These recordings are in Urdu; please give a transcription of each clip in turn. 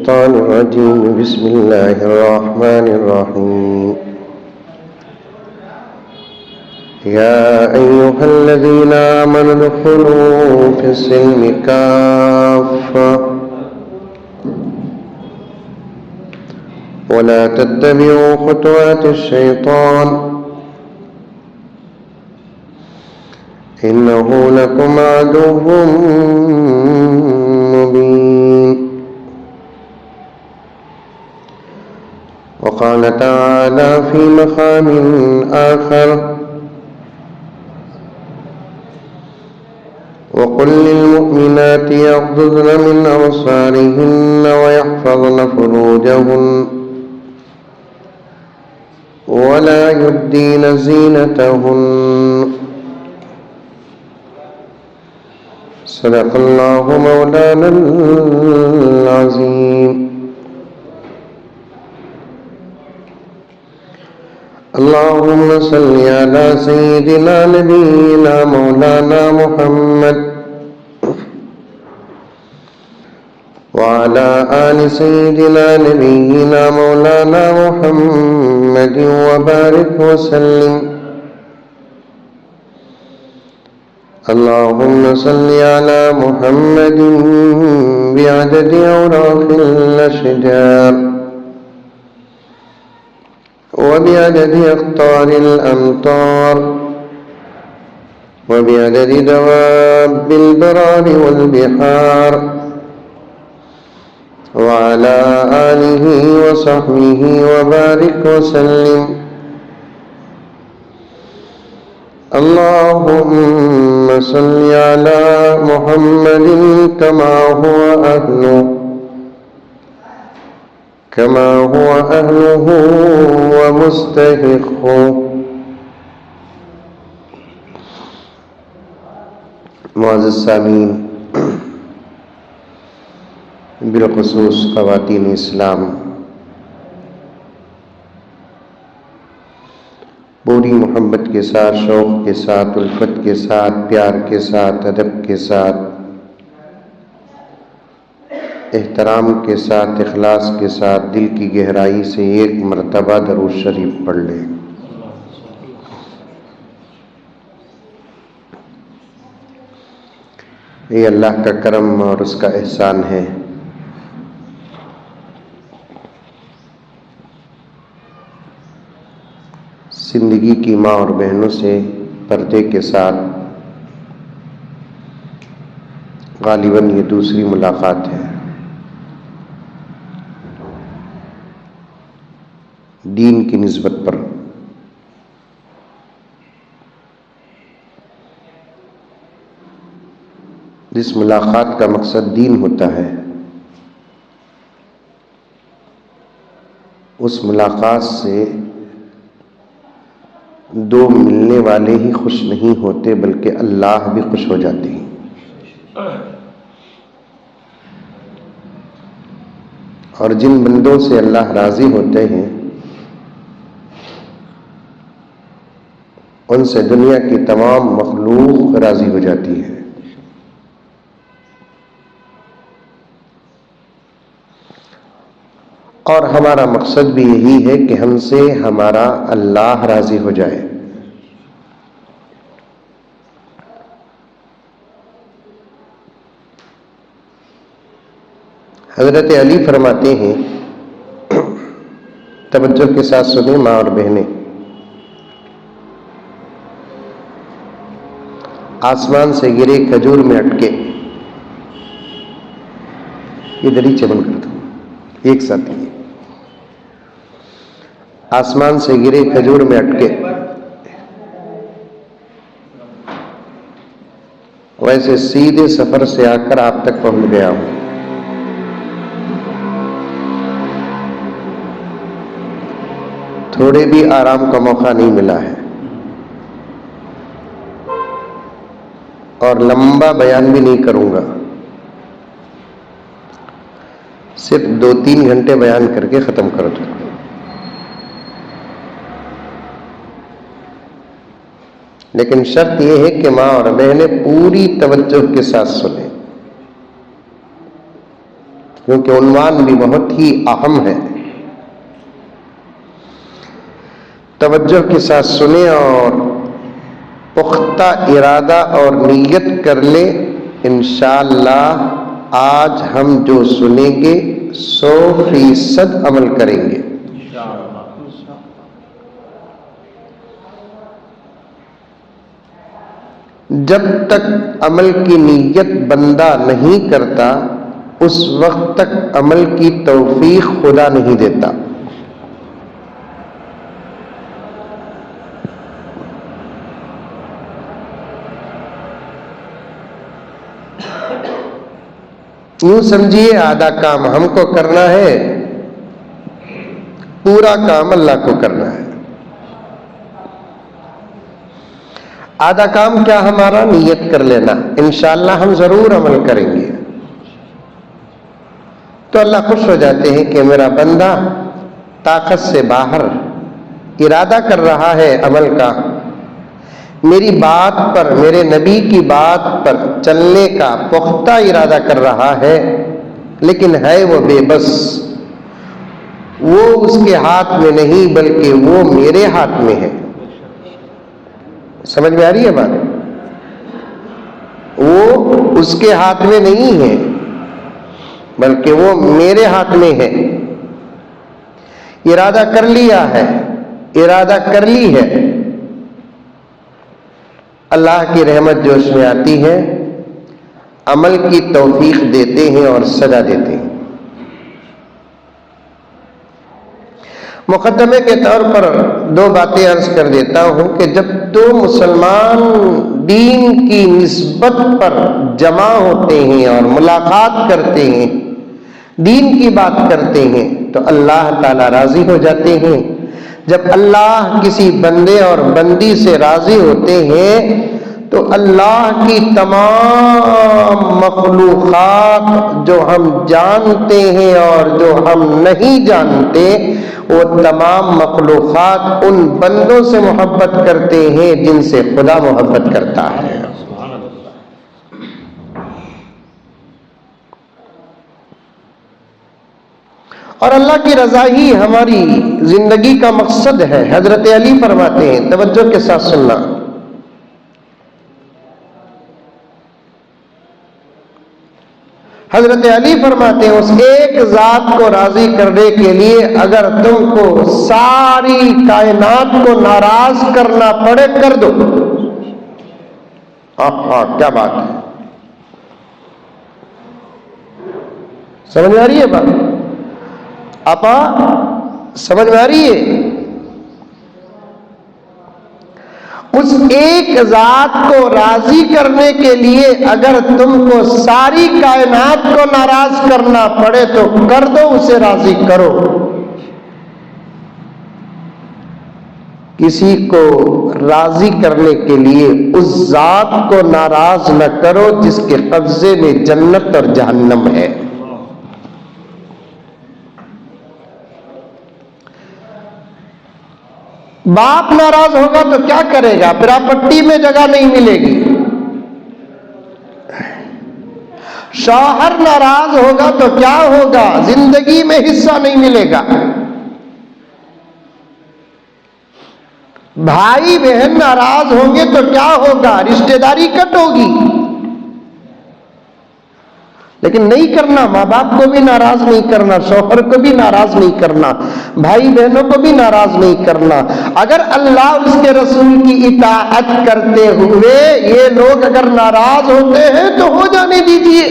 الشيطان الرجيم بسم الله الرحمن الرحيم يا أيها الذين آمنوا ادخلوا في السلم كافة ولا تتبعوا خطوات الشيطان إنه لكم عدو مبين وقال تعالى في مقام آخر وقل للمؤمنات يغضضن من أبصارهن ويحفظن فروجهن ولا يبدين زينتهن صدق الله مولانا العظيم اللهم صل على سيدنا نبينا مولانا محمد وعلى آل سيدنا نبينا مولانا محمد وبارك وسلم اللهم صل على محمد بعدد أوراق الأشجار وبعدد أقطار الأمطار وبعدد دواب البرار والبحار وعلى آله وصحبه وبارك وسلم اللهم صل على محمد كما هو أهله ومستحقه. معزز سامعین، بالخصوص خواتین اسلام، پوری محبت کے ساتھ، شوق کے ساتھ، الفت کے ساتھ، پیار کے ساتھ، ادب کے ساتھ، احترام کے ساتھ، اخلاص کے ساتھ، دل کی گہرائی سے ایک مرتبہ درود شریف پڑھ لیں۔ یہ اللہ کا کرم اور اس کا احسان ہے زندگی کی ماں اور بہنوں سے پردے کے ساتھ غالباً یہ دوسری ملاقات ہے۔ دین کی نسبت پر جس ملاقات کا مقصد دین ہوتا ہے، اس ملاقات سے دو ملنے والے ہی خوش نہیں ہوتے بلکہ اللہ بھی خوش ہو جاتے ہیں۔ اور جن بندوں سے اللہ راضی ہوتے ہیں ان سے دنیا کی تمام مخلوق راضی ہو جاتی ہے۔ اور ہمارا مقصد بھی یہی ہے کہ ہم سے ہمارا اللہ راضی ہو جائے۔ حضرت علی فرماتے ہیں، توجہ کے ساتھ سنیں ماں اور بہنیں، آسمان سے گرے کھجور میں اٹکے، یہ دری چمن کر دو ایک ساتھ ہی، آسمان سے گرے کھجور میں اٹکے، ویسے سیدھے سفر سے آ کر آپ تک پہنچ گیا ہوں۔ تھوڑے بھی آرام کا موقع نہیں ملا ہے، اور لمبا بیان بھی نہیں کروں گا، صرف 2-3 گھنٹے بیان کر کے ختم کر دوں۔ لیکن شرط یہ ہے کہ ماں اور بہنیں پوری توجہ کے ساتھ سنیں، کیونکہ عنوان بھی بہت ہی اہم ہے. توجہ کے ساتھ سنیں اور پختہ ارادہ اور نیت کر لیں. انشاءاللہ آج ہم جو سنیں گے 100% عمل کریں گے. جب تک عمل کی نیت بندہ نہیں کرتا اس وقت تک عمل کی توفیق خدا نہیں دیتا. یوں سمجھیے آدھا کام ہم کو کرنا ہے، پورا کام اللہ کو کرنا ہے. آدھا کام کیا ہمارا؟ نیت کر لینا. انشاءاللہ ہم ضرور عمل کریں گے. تو اللہ خوش ہو جاتے ہیں کہ میرا بندہ طاقت سے باہر ارادہ کر رہا ہے عمل کا، میری بات پر، میرے نبی کی بات پر چلنے کا پختہ ارادہ کر رہا ہے، لیکن ہے وہ بے بس. وہ اس کے ہاتھ میں نہیں بلکہ وہ میرے ہاتھ میں ہے. سمجھ میں آ رہی ہے بات؟ وہ اس کے ہاتھ میں نہیں ہے بلکہ وہ میرے ہاتھ میں ہے. ارادہ کر لیا ہے، ارادہ کر لی ہے. اللہ کی رحمت جو اس میں آتی ہے، عمل کی توفیق دیتے ہیں اور سزا دیتے ہیں. مقدمے کے طور پر 2 باتیں عرض کر دیتا ہوں کہ جب 2 مسلمان دین کی نسبت پر جمع ہوتے ہیں اور ملاقات کرتے ہیں، دین کی بات کرتے ہیں، تو اللہ تعالی راضی ہو جاتے ہیں. جب اللہ کسی بندے اور بندی سے راضی ہوتے ہیں تو اللہ کی تمام مخلوقات جو ہم جانتے ہیں اور جو ہم نہیں جانتے، وہ تمام مخلوقات ان بندوں سے محبت کرتے ہیں جن سے خدا محبت کرتا ہے. اور اللہ کی رضا ہی ہماری زندگی کا مقصد ہے. حضرت علی فرماتے ہیں، توجہ کے ساتھ سننا، حضرت علی فرماتے ہیں اس ایک ذات کو راضی کرنے کے لیے اگر تم کو ساری کائنات کو ناراض کرنا پڑے کر دو. ہاں کیا بات ہے، سمجھ میں آ رہی ہے بات؟ آپا سمجھ میں آ رہی ہے؟ اس ایک ذات کو راضی کرنے کے لیے اگر تم کو ساری کائنات کو ناراض کرنا پڑے تو کر دو، اسے راضی کرو. کسی کو راضی کرنے کے لیے اس ذات کو ناراض نہ کرو جس کے قبضے میں جنت اور جہنم ہے. باپ ناراض ہوگا تو کیا کرے گا؟ پراپرٹی میں جگہ نہیں ملے گی. شوہر ناراض ہوگا تو کیا ہوگا؟ زندگی میں حصہ نہیں ملے گا. بھائی بہن ناراض ہوں گے تو کیا ہوگا؟ رشتہ داری کٹ ہوگی. لیکن نہیں کرنا، ماں باپ کو بھی ناراض نہیں کرنا، شوہر کو بھی ناراض نہیں کرنا، بھائی بہنوں کو بھی ناراض نہیں کرنا. اگر اللہ اور اس کے رسول کی اطاعت کرتے ہوئے یہ لوگ اگر ناراض ہوتے ہیں تو ہو جانے دیجیے.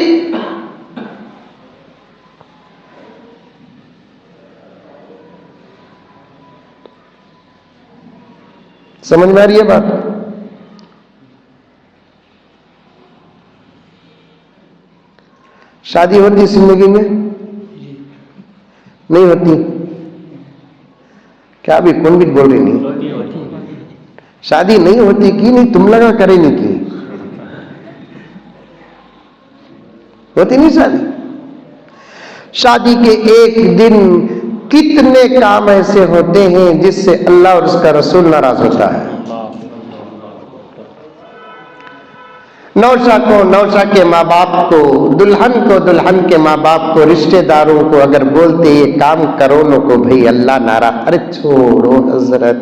سمجھ میں آ رہی ہے بات؟ شادی ہوتی زندگی میں؟ نہیں ہوتی. کیا بھی کون بھی بول رہی نہیں؟ شادی نہیں ہوتی کی نہیں؟ تم لگا کرے نہیں کی ہوتی نہیں شادی. شادی کے ایک دن کتنے کام ایسے ہوتے ہیں جس سے اللہ اور اس کا رسول ناراض ہوتا ہے. نوشا کو نوشا کے ماں باپ کو، دلہن کو دلہن کے ماں باپ کو، رشتہ داروں کو اگر بولتے یہ کام کرو نو کو بھئی اللہ ناراض، ارے چھوڑو حضرت،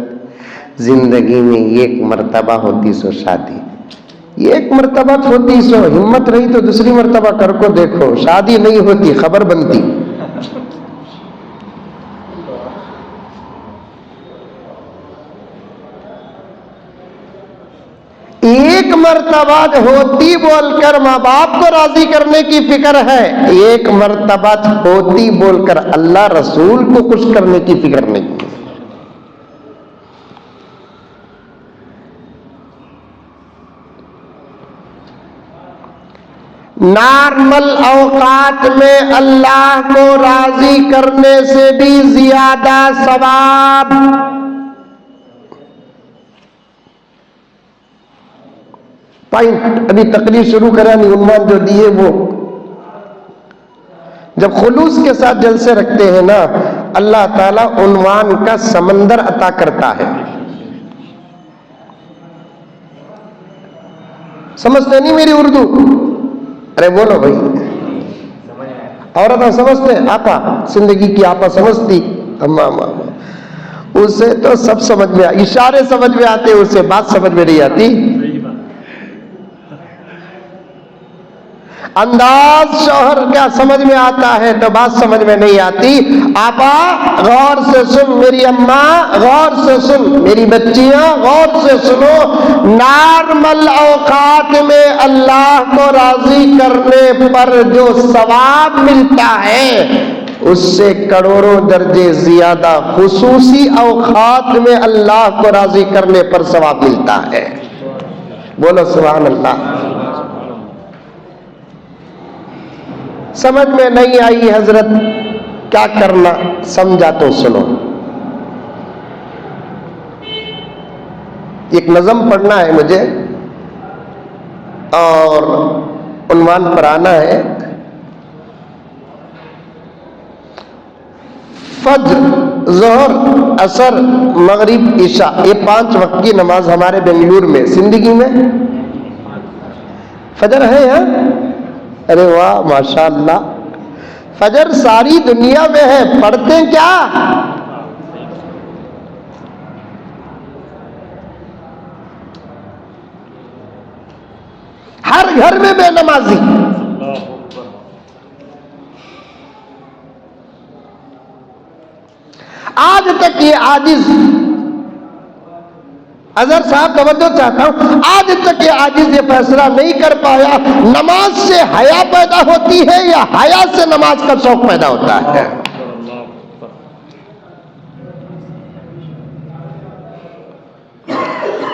زندگی میں ایک مرتبہ ہوتی سو شادی، ایک مرتبہ ہوتی سو، ہمت رہی تو دوسری مرتبہ کر کو دیکھو، شادی نہیں ہوتی خبر بنتی۔ ایک مرتبہ ہوتی بول کر ماں باپ کو راضی کرنے کی فکر ہے، ایک مرتبہ ہوتی بول کر اللہ رسول کو خوش کرنے کی فکر نہیں ہے۔ نارمل اوقات میں اللہ کو راضی کرنے سے بھی زیادہ ثواب۔ ابھی تقریر شروع کرانی، عنوان جو دیے وہ، جب خلوص کے ساتھ جلسے رکھتے ہیں نا، اللہ تعالیٰ عنوان کا سمندر عطا کرتا ہے۔ سمجھتے نہیں میری اردو؟ ارے بولو بھائی، عورتیں سمجھتے؟ آپا زندگی کی آپا سمجھتی؟ اسے تو سب سمجھ میں، اشارے سمجھ میں آتے، اسے بات سمجھ میں نہیں آتی۔ انداز شوہر کا سمجھ میں آتا ہے تو بات سمجھ میں نہیں آتی۔ آپا غور سے سن، میری اماں غور سے سن، میری بچیاں غور سے سنو، نارمل اوقات میں اللہ کو راضی کرنے پر جو ثواب ملتا ہے اس سے کروڑوں درجے زیادہ خصوصی اوقات میں اللہ کو راضی کرنے پر ثواب ملتا ہے۔ بولو سبحان اللہ۔ سمجھ میں نہیں آئی حضرت کیا کرنا؟ سمجھا تو سنو، ایک نظم پڑھنا ہے مجھے اور عنوان پر آنا ہے، فجر، ظہر، عصر، مغرب، عشاء، یہ 5 وقت کی نماز ہمارے بنگلور میں، زندگی میں فجر ہے ہاں؟ ارے واہ ماشاء اللہ، فجر ساری دنیا میں ہے، پڑھتے کیا؟ ہر گھر میں بے نمازی۔ آج تک یہ عاجز، اظہر صاحب توجہ چاہتا ہوں، آج تک یہ عاجز یہ فیصلہ نہیں کر پایا نماز سے حیا پیدا ہوتی ہے یا حیا سے نماز کا شوق پیدا ہوتا ہے۔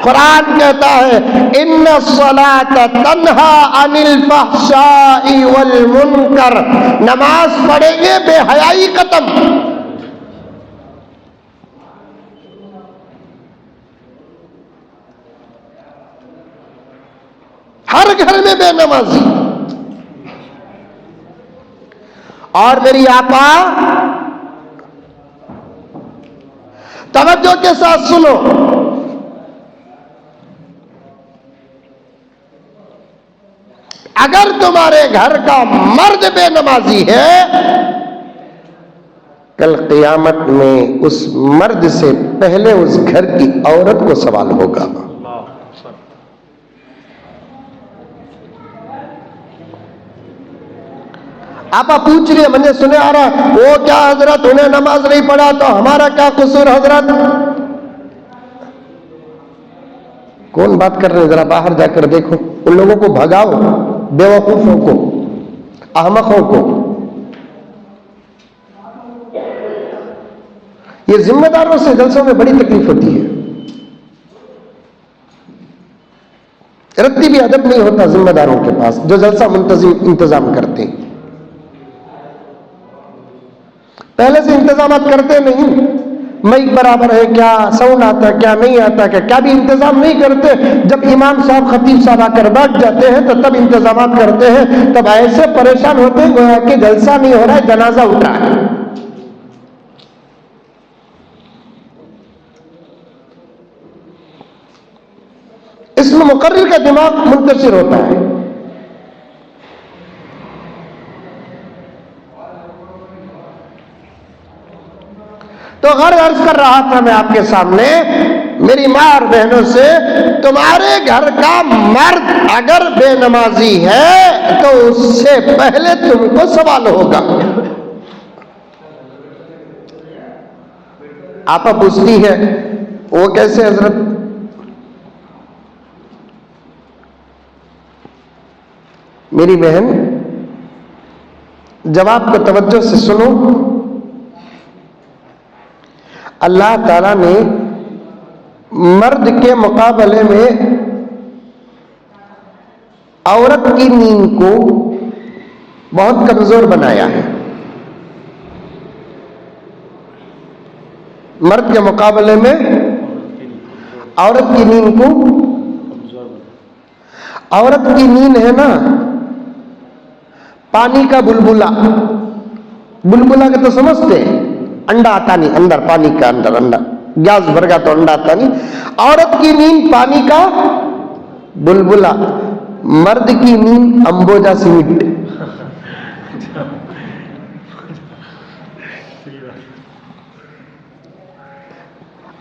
قرآن کہتا ہے ان الصلاۃ تنہا عن الفحشاء والمنکر، نماز پڑھیں گے بے حیائی ختم۔ ہر گھر میں بے نمازی۔ اور میری آپا توجہ کے ساتھ سنو، اگر تمہارے گھر کا مرد بے نمازی ہے، کل قیامت میں اس مرد سے پہلے اس گھر کی عورت کو سوال ہوگا۔ آپ پوچھ رہے، مجھے سنے آ رہا وہ کیا حضرت انہیں نماز نہیں پڑھا تو ہمارا کیا قصور حضرت؟ کون بات کر رہے ہیں؟ ذرا باہر جا کر دیکھو، ان لوگوں کو بھگاؤ، بیوقوفوں کو، احمقوں کو۔ یہ ذمہ داروں سے جلسوں میں بڑی تکلیف ہوتی ہے، رتبی ادب نہیں ہوتا ذمہ داروں کے پاس جو جلسہ انتظام کرتے ہیں، پہلے سے انتظامات کرتے نہیں، مائک برابر ہے کیا، ساؤنڈ آتا ہے کیا، نہیں آتا کیا بھی انتظام نہیں کرتے۔ جب امام صاحب خطیب صاحب آ کر بیٹھ جاتے ہیں تو تب انتظامات کرتے ہیں، تب ایسے پریشان ہوتے ہیں گویا کہ جلسہ نہیں ہو رہا ہے، جنازہ اٹھ رہا ہے۔ اس میں مقرر کا دماغ منتشر ہوتا ہے۔ تو غرض عرض کر رہا تھا میں آپ کے سامنے میری ماں اور بہنوں سے، تمہارے گھر کا مرد اگر بے نمازی ہے تو اس سے پہلے تم کو سوال ہوگا۔ آپا پوچھتی ہے وہ کیسے حضرت؟ میری بہن جواب کو توجہ سے سنو۔ اللہ تعالیٰ نے مرد کے مقابلے میں عورت کی نیند کو بہت کمزور بنایا ہے۔ مرد کے مقابلے میں عورت کی نیند کو، عورت کی نیند ہے نا پانی کا بلبلا، بلبلا کے تو سمجھتے ہیں، انڈا آتا نہیں اندر، پانی کا اندر انڈا، گیس بھر گیا تو انڈا آتا نہیں۔ عورت کی نیند پانی کا بلبلا، مرد کی نیند امبوجا سیمنٹ۔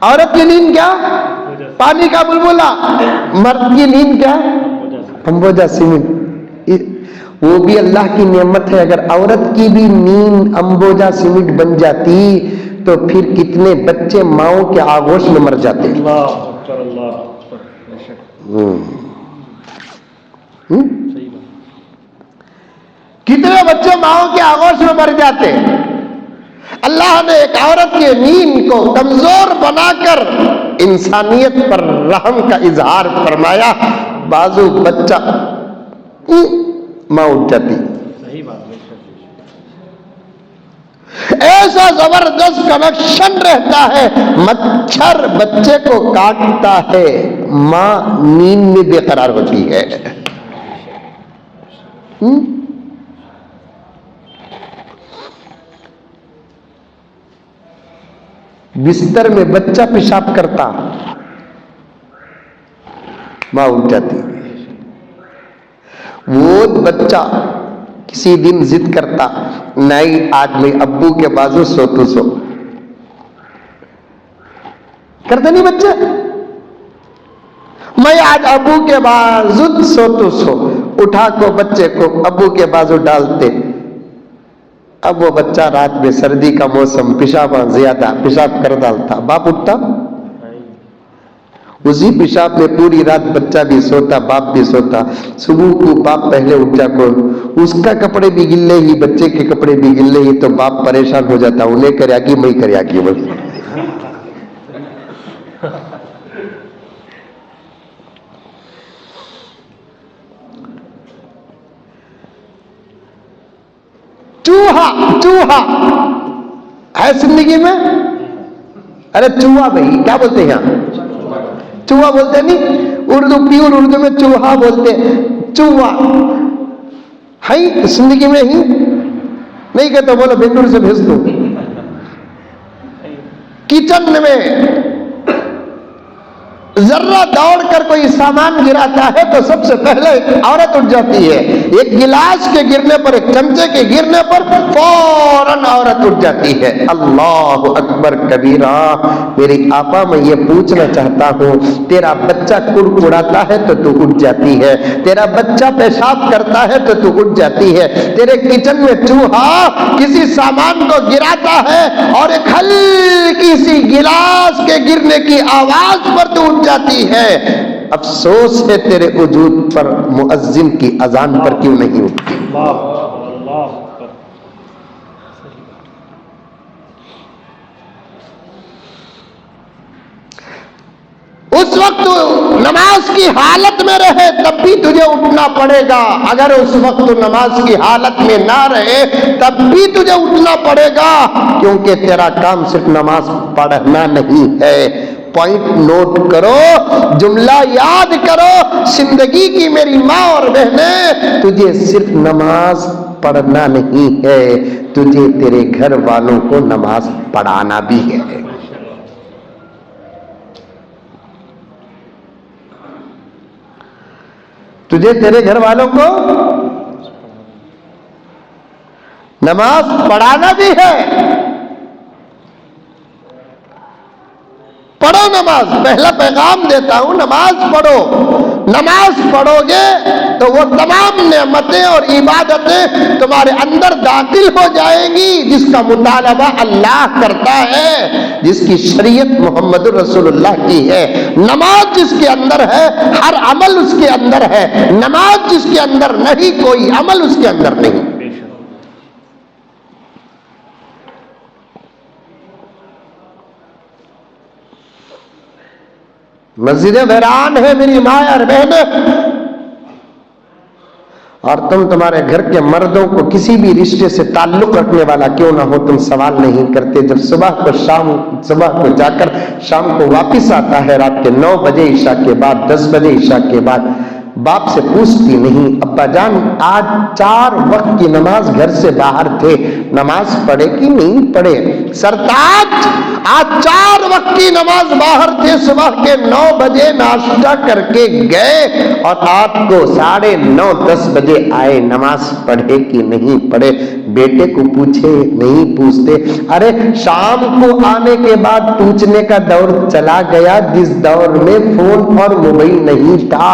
عورت کی نیند کیا؟ پانی کا بلبلا، مرد کی نیند کیا؟ امبوجا سیمنٹ۔ وہ بھی اللہ کی نعمت ہے، اگر عورت کی بھی نیند امبوجا سیمنٹ بن جاتی تو پھر کتنے بچے ماؤں کے آغوش میں مر جاتے۔ کتنے بچے ماؤں کے آغوش میں مر جاتے۔ اللہ نے ایک عورت کی نیند کو کمزور بنا کر انسانیت پر رحم کا اظہار فرمایا، بازو بچہ ماں اٹھ جاتی۔ ایسا زبردست کنیکشن رہتا ہے، مچھر بچے کو کاٹتا ہے، ماں نیند میں بے قرار ہوتی ہے۔ بستر میں بچہ پیشاب کرتا، ماں اٹھ جاتی۔ وہ بچہ کسی دن ضد کرتا، نہیں آج میں ابو کے بازو سو تو سو، کرتے نہیں بچے؟ میں آج ابو کے بازو سو تو سو، اٹھا کو بچے کو ابو کے بازو ڈالتے۔ اب وہ بچہ رات میں سردی کا موسم پیشاب زیادہ پیشاب کر ڈالتا، باپ اٹھتا، اسی پیشاب میں پوری رات بچہ بھی سوتا، باپ بھی سوتا۔ صبح کو باپ پہلے اٹھ جا کو، اس کا کپڑے بھی گلے ہی، بچے کے کپڑے بھی گلے ہی، تو باپ پریشان ہو جاتا، انہیں کریا کی میں کریا کی بس۔ چوہا ہے زندگی میں، ارے چوہا بھائی کیا بولتے ہیں یہاں؟ چوہا بولتے نہیں، اردو پیور اردو میں چوہا بولتے، چوہا ہے زندگی میں ہی نہیں کہتے، بولو بنگلور سے بھیج دو۔ کچن میں ذرہ دوڑ کر کوئی سامان گراتا ہے تو سب سے پہلے عورت اٹھ جاتی ہے، ایک گلاس کے گرنے پر، ایک چمچے کے گرنے پر فوراً عورت اٹھ جاتی ہے۔ اللہ اکبر کبیرہ۔ میری آپا میں یہ پوچھنا چاہتا ہوں، تیرا بچہ کڑکڑاتا ہے تو تو اٹھ جاتی ہے، تیرا بچہ پیشاب کرتا ہے تو تو اٹھ جاتی ہے، تیرے کچن میں چوہا کسی سامان کو گراتا ہے اور ایک ہلکی سی گلاس کے گرنے کی آواز پر تو اٹھ جاتی ہے، افسوس ہے تیرے وجود پر، مؤذن کی اذان پر کیوں نہیں اٹھتی؟ اس وقت نماز کی حالت میں رہے تب بھی تجھے اٹھنا پڑے گا، اگر اس وقت نماز کی حالت میں نہ رہے تب بھی تجھے اٹھنا پڑے گا، کیونکہ تیرا کام صرف نماز پڑھنا نہیں ہے۔ پوائنٹ نوٹ کرو، جملہ یاد کرو، زندگی کی میری ماں اور بہنیں، تجھے صرف نماز پڑھنا نہیں ہے، تجھے تیرے گھر والوں کو نماز پڑھانا بھی ہے۔ تجھے تیرے گھر والوں کو نماز پڑھانا بھی ہے۔ پڑھو نماز. پہلا پیغام دیتا ہوں نماز پڑھو. نماز پڑھو گے تو وہ تمام نعمتیں اور عبادتیں تمہارے اندر داخل ہو جائیں گی جس کا مطالبہ اللہ کرتا ہے, جس کی شریعت محمد رسول اللہ کی ہے. نماز جس کے اندر ہے ہر عمل اس کے اندر ہے. نماز جس کے اندر نہیں کوئی عمل اس کے اندر نہیں. مسجدیں ویران ہیں میری ماں اور بہنیں, اور تمہارے گھر کے مردوں کو کسی بھی رشتے سے تعلق رکھنے والا کیوں نہ ہو تم سوال نہیں کرتے. جب صبح کو جا کر شام کو واپس آتا ہے رات کے 9 بجے عشاء کے بعد 10 بجے عشاء کے بعد, باپ سے پوچھتی نہیں ابا جان آج 4 وقت کی نماز گھر سے باہر تھے, نماز پڑھے کہ نہیں پڑھے؟ سرتاج آج 4 وقت کی نماز باہر تھے, صبح کے 9 بجے ناشتہ کر کے گئے اور رات کو 9:30 10 بجے آئے, نماز پڑھے کہ نہیں پڑھے؟ بیٹے کو پوچھے نہیں پوچھتے. ارے شام کو آنے کے بعد پوچھنے کا دور چلا گیا جس دور میں فون اور موبائل نہیں تھا.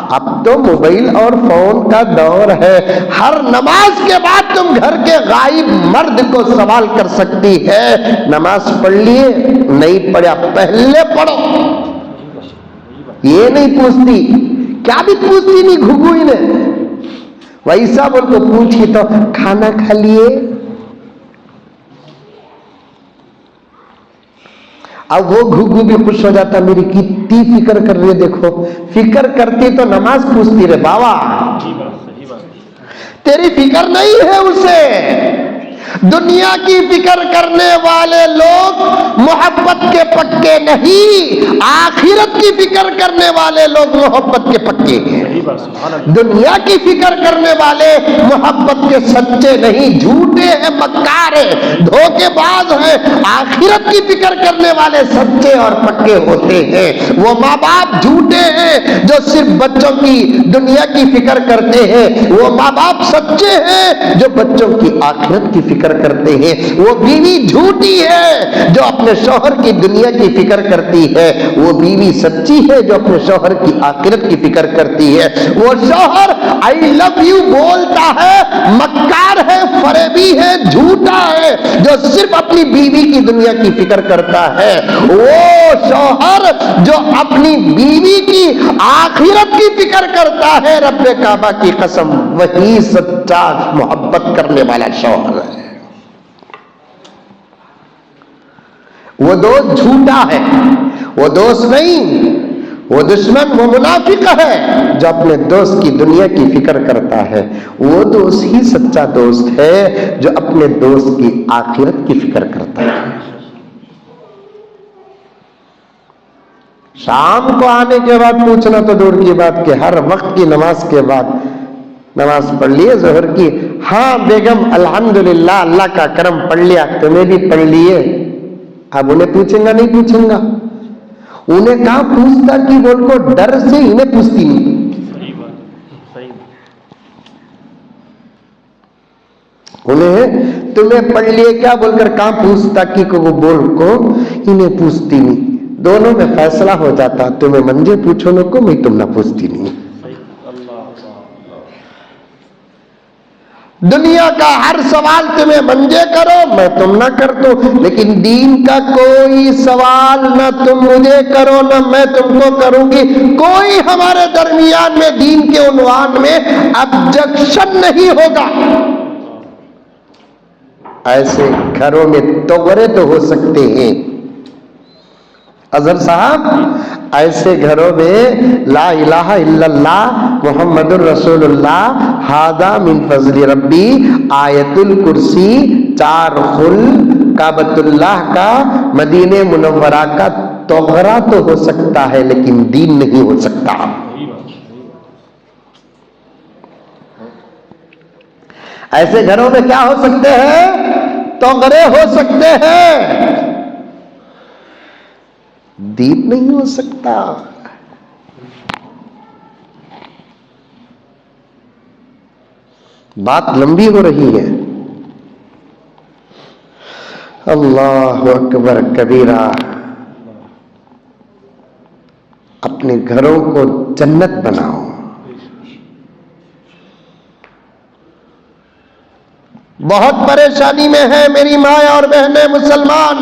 اب تو موبائل اور فون کا دور ہے. ہر نماز کے بعد تم گھر کے غائب مرد کو سوال کر سکتی ہے نماز پڑھ لیے نہیں پڑھا؟ پہلے پڑھو. یہ نہیں پوچھتی, کیا بھی پوچھتی نہیں گھگوئی نے. ویسا بول کو پوچھی تو کھانا کھا لیے؟ اب وہ گھگو بھی خوش ہو جاتا, میری کتنی فکر کر رہی ہے, دیکھو فکر کرتی تو نماز پوچھتی رہے. بابا تیری فکر نہیں ہے اسے. دنیا کی فکر کرنے والے لوگ محبت کے پکے نہیں, آخرت کی فکر کرنے والے لوگ محبت کے پکے ہیں. دنیا کی فکر کرنے والے محبت کے سچے نہیں, جھوٹے ہیں, مکار ہیں, دھوکے باز ہیں. آخرت کی فکر کرنے والے سچے اور پکے ہوتے ہیں. وہ ماں باپ جھوٹے ہیں جو صرف بچوں کی دنیا کی فکر کرتے ہیں. وہ ماں باپ سچے ہیں جو بچوں کی آخرت کی فکر کرتے ہیں. وہ بیوی جھوٹی ہے جو اپنے شوہر کی دنیا کی فکر کرتی ہے. وہ بیوی سچی ہے جو اپنے شوہر کی آخرت کی فکر کرتی ہے. وہ شوہر آئی لو یو بولتا ہے, مکار ہے, فریبی ہے, جھوٹا ہے جو صرف اپنی بیوی کی دنیا کی فکر کرتا ہے. وہ شوہر جو اپنی بیوی کی آخرت کی فکر کرتا ہے, رب کعبہ کی قسم وہی سچا محبت کرنے والا شوہر ہے. وہ دوست جھوٹا ہے, وہ دوست نہیں, وہ دشمن, وہ منافق ہے جو اپنے دوست کی دنیا کی فکر کرتا ہے. وہ دوست ہی سچا دوست ہے جو اپنے دوست کی آخرت کی فکر کرتا ہے. شام کو آنے کے بعد پوچھنا تو دور کی بات کہ ہر وقت کی نماز کے بعد نماز پڑھ لیے ظہر کی؟ ہاں بیگم الحمدللہ اللہ کا کرم پڑھ لیا, تمہیں بھی پڑھ لیے. اب انہیں پوچھیں گا نہیں پوچھیں گا؟ انہیں کہاں پوچھتا کہ بول کو ڈر سے انہیں پوچھتی نہیں. انہیں تمہیں پڑھ لیے کیا بول کر کہاں پوچھتا کہ کو بول کو انہیں پوچھتی نہیں. دونوں میں فیصلہ ہو جاتا, تمہیں منجے پوچھو نہ کو, میں تم نہ پوچھتی نہیں. دنیا کا ہر سوال تمہیں منجے کرو, میں تم نہ کر دوں, لیکن دین کا کوئی سوال نہ تم مجھے کرو نہ میں تم کو کروں گی. کوئی ہمارے درمیان میں دین کے عنوان میں ابجیکشن نہیں ہوگا. ایسے گھروں میں توغرے تو ہو سکتے ہیں اظہر صاحب, ایسے گھروں میں لا الہ الا اللہ محمد الرسول اللہ ھذا من فضل ربی, آیت الکرسی, 4 خل, کعبۃ اللہ کا, مدینہ منورہ کا توغرا تو ہو سکتا ہے لیکن دین نہیں ہو سکتا. ایسے گھروں میں کیا ہو سکتے ہیں؟ توغرے ہو سکتے ہیں, دین نہیں ہو سکتا. بات لمبی ہو رہی ہے. اللہ اکبر کبیرہ. اپنے گھروں کو جنت بناؤ. بہت پریشانی میں ہے میری ماں اور بہنیں مسلمان.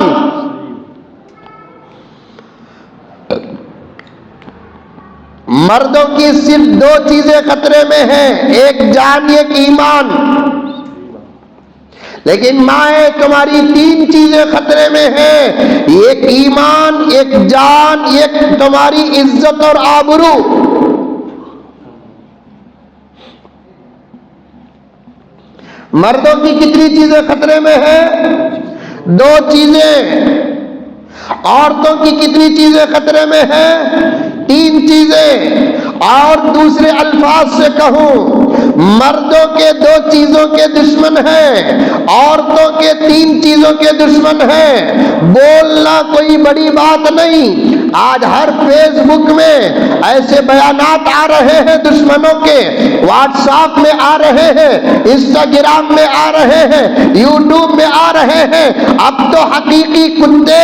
مردوں کی صرف 2 چیزیں خطرے میں ہیں، ایک جان ایک ایمان. لیکن مائیں تمہاری 3 چیزیں خطرے میں ہیں، ایک ایمان، ایک جان، ایک تمہاری عزت اور آبرو. مردوں کی کتنی چیزیں خطرے میں ہیں؟ 2 چیزیں. عورتوں کی کتنی چیزیں خطرے میں ہیں؟ 3 چیزیں. اور دوسرے الفاظ سے کہوں، مردوں کے 2 چیزوں کے دشمن ہیں، عورتوں کے 3 چیزوں کے دشمن ہیں. بولنا کوئی بڑی بات نہیں. آج ہر فیس بک میں ایسے بیانات آ رہے ہیں دشمنوں کے، واٹس ایپ میں آ رہے ہیں، انسٹاگرام میں آ رہے ہیں، یوٹیوب میں آ رہے ہیں. اب تو حقیقی کتے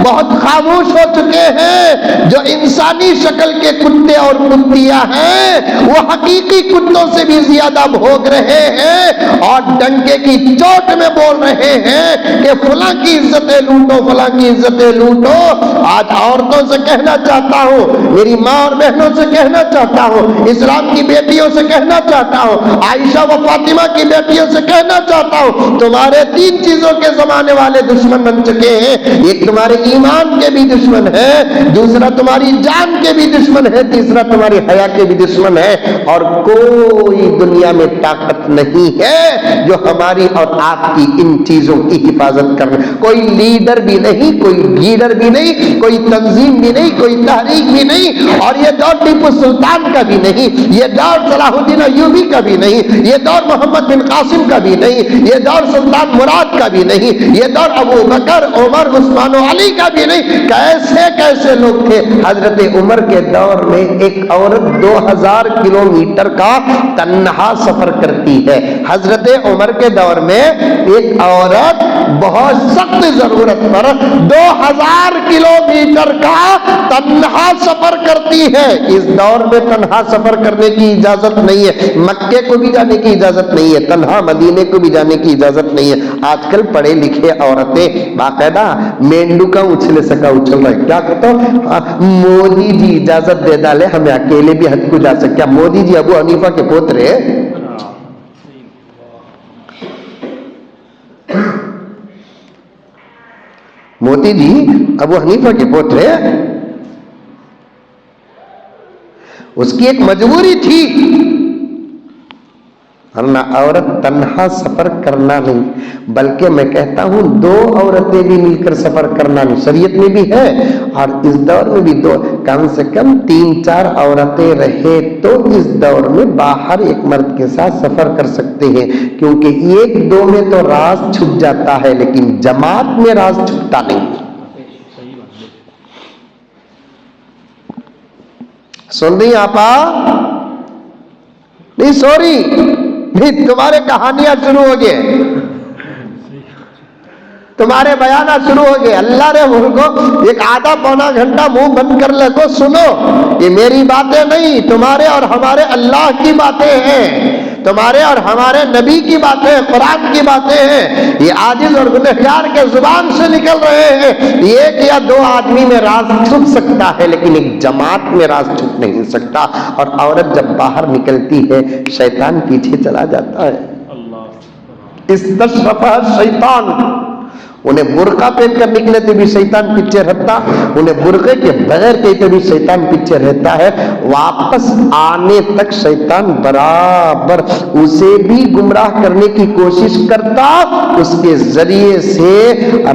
بہت خاموش ہو چکے ہیں. جو انسانی شکل کے کتے اور کتیاں ہیں وہ حقیقی کتوں سے بھی زیادہ بھوگ رہے ہیں اور ڈنکے کی چوٹ میں بول رہے ہیں کہ فلاں کی عزتیں لوٹو، فلاں کی عزتیں لوٹو. آج عورتوں سے کہنا چاہتا ہوں، میری ماں اور بہنوں سے کہنا چاہتا ہوں، اسلام کی بیٹیوں سے کہنا چاہتا ہوں، عائشہ و فاطمہ کی بیٹیوں سے کہنا چاہتا ہوں، تمہارے 3 چیزوں کے زمانے والے دشمن بن چکے ہیں. ایک تمہارے ایمان کے بھی دشمن ہے، دوسرا تمہاری جان کے بھی دشمن ہے، تیسرا تمہاری حیا کے بھی دشمن ہے. اور کوئی دنیا میں طاقت نہیں ہے جو ہماری اور آپ کی ان چیزوں کی حفاظت کرے. کوئی لیڈر بھی نہیں، کوئی لیڈر بھی نہیں، کوئی تنظیم بھی نہیں، کوئی تحریک بھی نہیں. اور یہ دور ٹیپو سلطان کا بھی نہیں، یہ دور صلاح الدین ایوبی کا بھی نہیں، یہ دور محمد بن قاسم کا بھی نہیں، یہ دور سلطان مراد کا بھی نہیں، یہ دور ابو بکر، عمر، عثمان و علی کا بھی نہیں. کیسے کیسے لوگ تھے. حضرت عمر کے دور میں ایک عورت 2000 کلومیٹر کا تنہا سفر کرتی ہے. حضرت عمر کے دور میں ایک عورت بہت سخت ضرورت پر 2000 کلومیٹر کا تنہا سفر کرتی ہے. اس دور میں تنہا سفر کرنے کی اجازت نہیں ہے. مکے کو بھی جانے کی اجازت نہیں ہے، تنہا مدینے کو بھی جانے کی اجازت نہیں ہے. آج کل پڑھے لکھے عورتیں باقاعدہ مینڈو کا اچھلے سکا اچھل رہے. کیا کہتا ہوں، مودی جی اجازت دے ڈالے ہمیں اکیلے بھی حج کو جا سکتے. کیا مودی جی ابو حنیفہ کے پوترے؟ مودی جی ابو حنیفہ کے پوترے؟ اس کی ایک مجبوری تھی، ورنہ عورت تنہا سفر کرنا نہیں، بلکہ میں کہتا ہوں 2 عورتیں بھی مل کر سفر کرنا نہیں. شریعت میں بھی ہے اور اس دور میں بھی 2، کم سے کم 3-4 عورتیں رہے تو اس دور میں باہر ایک مرد کے ساتھ سفر کر سکتے ہیں. کیونکہ 1-2 میں تو راز چھپ جاتا ہے لیکن جماعت میں راز چھپتا نہیں. سن رہی آپا؟ نہیں سوری، نہیں تمہارے کہانیاں شروع ہو گئے، تمہارے بیانات شروع ہو گئے. اللہ نے کو ایک آدھا پونا گھنٹہ منہ بند کر لے کو سنو. یہ میری باتیں نہیں، تمہارے اور ہمارے اللہ کی باتیں ہیں، تمہارے اور ہمارے نبی کی باتیں، قرآن کی باتیں ہیں. یہ عاجز اور گنہگار کے زبان سے نکل رہے ہیں. 1 یا 2 آدمی میں راز چھپ سکتا ہے لیکن ایک جماعت میں راز چھپ نہیں سکتا. اور عورت جب باہر نکلتی ہے شیطان پیچھے چلا جاتا ہے. استشرفہ شیطان. انہیں برقع پہن کر نکلے تو بھی شیطان پیچھے رہتا، انہیں برقعے کے بغیر کہتے بھی شیطان پیچھے رہتا ہے. واپس آنے تک شیطان برابر اسے بھی گمراہ کرنے کی کوشش کرتا، اس کے ذریعے سے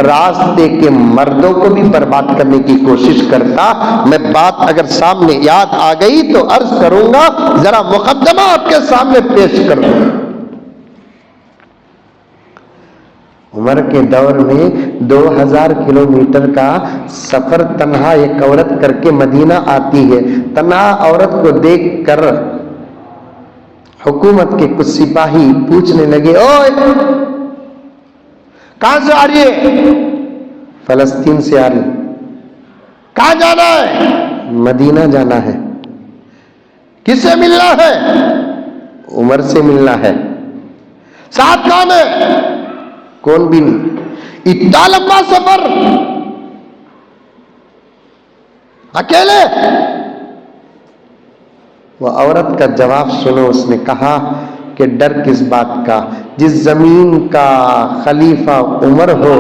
راستے کے مردوں کو بھی برباد کرنے کی کوشش کرتا. میں بات اگر سامنے یاد آ گئی تو عرض کروں گا، ذرا مقدمہ آپ کے سامنے پیش کروں. عمر کے دور میں 2000 کلومیٹر کا سفر تنہا ایک عورت کر کے مدینہ آتی ہے. تنہا عورت کو دیکھ کر حکومت کے کچھ سپاہی پوچھنے لگے، اوے کہاں سے آ رہی ہے؟ فلسطین سے آ رہی. کہاں جانا ہے؟ مدینہ جانا ہے. کس سے ملنا ہے؟ عمر سے ملنا ہے. ساتھ کون ہے؟ کون بھی نہیں. اتنا لمبا سفر اکیلے. وہ عورت کا جواب سنو. اس نے کہا کہ ڈر کس بات کا؟ جس زمین کا خلیفہ عمر ہو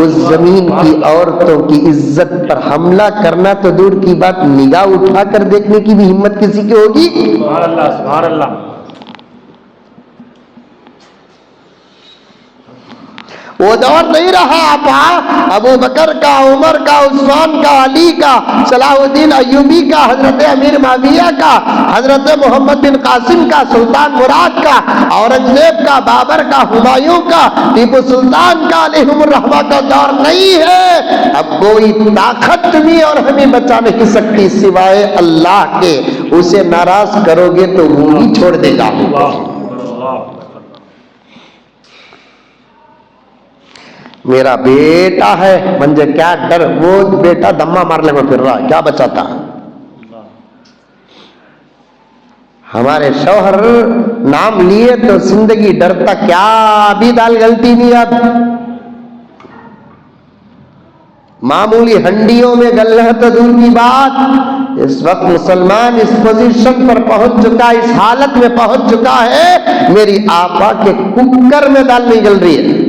اس زمین کی عورتوں کی عزت پر حملہ کرنا تو دور کی بات، نگاہ اٹھا کر دیکھنے کی بھی ہمت کسی کی ہوگی؟ سبحان اللہ سبحان اللہ. وہ دور نہیں رہا آپا ابو بکر کا، عمر کا، عثمان کا، علی کا، صلاح الدین ایوبی کا، حضرت امیر معاویہ کا، حضرت محمد بن قاسم کا، سلطان مراد کا، اورنگزیب کا، بابر کا، ہمایوں کا، ٹیپو سلطان کا علیہم الرحمہ کا دور نہیں ہے. اب کوئی طاقت بھی اور ہمیں بچا نہیں سکتی سوائے اللہ کے. اسے ناراض کرو گے تو وہ ہی چھوڑ دے گا. میرا بیٹا ہے منجے کیا ڈر، وہ بیٹا دمہ مارنے میں پھر رہا کیا بچاتا. ہمارے شوہر نام لیے تو زندگی ڈرتا، کیا ابھی دال گلتی نہیں. اب معمولی ہنڈیوں میں گل ہے تو دور کی بات. اس وقت مسلمان اس پوزیشن پر پہنچ چکا، اس حالت میں پہنچ چکا ہے میری آپا کے ککر میں دال نہیں گل رہی ہے.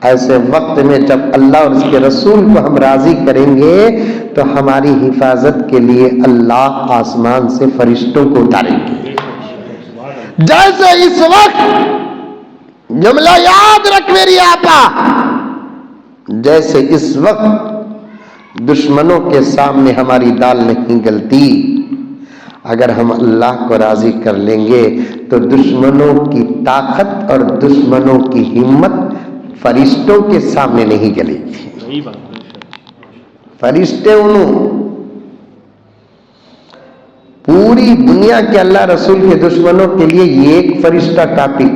ایسے وقت میں جب اللہ اور اس کے رسول کو ہم راضی کریں گے تو ہماری حفاظت کے لیے اللہ آسمان سے فرشتوں کو اتاریں گے. جیسے اس وقت جملہ یاد رکھ میری آپا، جیسے اس وقت دشمنوں کے سامنے ہماری دال نہیں گلتی، اگر ہم اللہ کو راضی کر لیں گے تو دشمنوں کی طاقت اور دشمنوں کی ہمت فرشتوں کے سامنے نہیں گلے گی. فرشتے انہوں پوری دنیا کے اللہ رسول کے دشمنوں کے لیے یہ ایک فرشتہ کافی،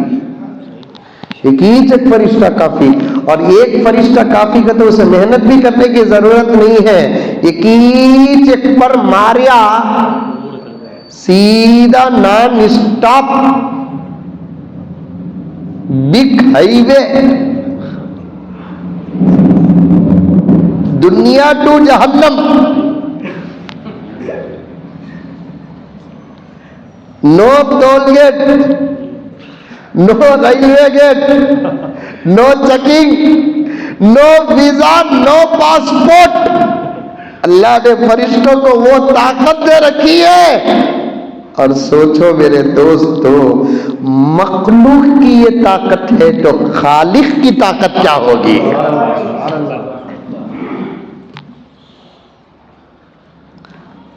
ایک فرشتہ کافی. اور ایک فرشتہ کافی کا تو اسے محنت بھی کرنے کی ضرورت نہیں ہے. ایک پر ماریا سیدھا نان اسٹاپ بگ ہائی وے دنیا ٹو جہنم. نو ٹول گیٹ، نو ریلوے گیٹ، نو چیکنگ، نو ویزا، نو پاسپورٹ. اللہ نے فرشتوں کو وہ طاقت دے رکھی ہے. اور سوچو میرے دوستو، مخلوق کی یہ طاقت ہے تو خالق کی طاقت کیا ہوگی؟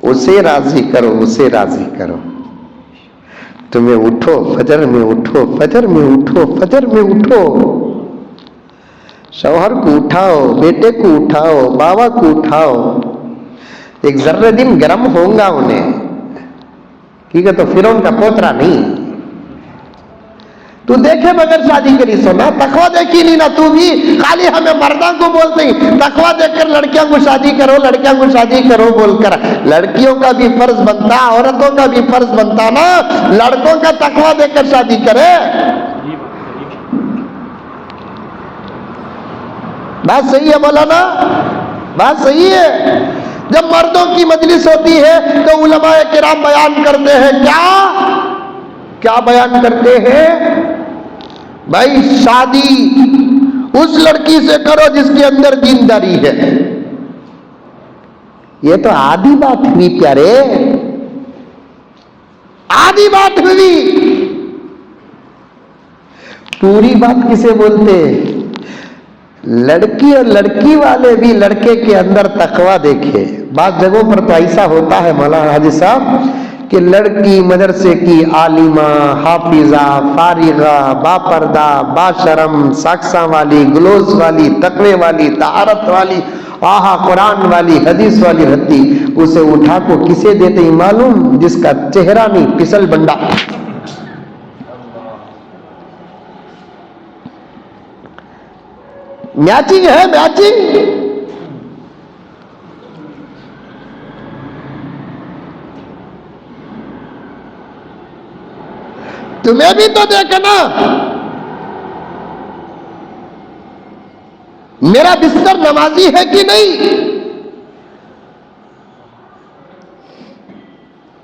اسے راضی کرو، اسے راضی کرو. تمہیں اٹھو فجر میں، اٹھو فجر میں، اٹھو فجر میں، اٹھو. شوہر کو اٹھاؤ، بیٹے کو اٹھاؤ، بابا کو اٹھاؤ. ایک ذرے دن گرم ہوگا انہیں، ٹھیک ہے؟ تو فرعون کا پوترا نہیں. تو دیکھے بغیر شادی کری سونا، تقویٰ دیکھی نہیں نا. تو بھی خالی ہمیں مردوں کو بولتے ہیں تقویٰ دیکھ کر لڑکیاں کو شادی کرو، لڑکیاں کو شادی کرو بول کر. لڑکیوں کا بھی فرض بنتا، عورتوں کا بھی فرض بنتا نا لڑکوں کا تقویٰ دیکھ کر شادی کرے. بات صحیح ہے مولانا، بات صحیح ہے. جب مردوں کی مجلس ہوتی ہے تو علماء کرام بیان کرتے ہیں کیا بیان کرتے ہیں؟ بھائی شادی اس لڑکی سے کرو جس کے اندر دینداری ہے. یہ تو آدھی بات ہوئی پیارے، آدھی بات ہوئی. پوری بات کسے بولتے؟ لڑکی اور لڑکی والے بھی لڑکے کے اندر تقویٰ دیکھے. بعض جگہوں پر تو ایسا ہوتا ہے مولانا حاجی صاحب کہ لڑکی مدرسے کی عالمہ، حافظہ، فارغہ، با پردہ، با شرم، ساکساں والی، گلوز والی، تقوی والی، طہارت والی، آہا قرآن والی، حدیث والی رہتی. اسے اٹھا کو کسے دیتے ہی معلوم؟ جس کا چہرہ نہیں، پسل بنڈا. میچنگ ہے، میچنگ. تمہیں بھی تو دیکھنا میرا بستر نمازی ہے کہ نہیں.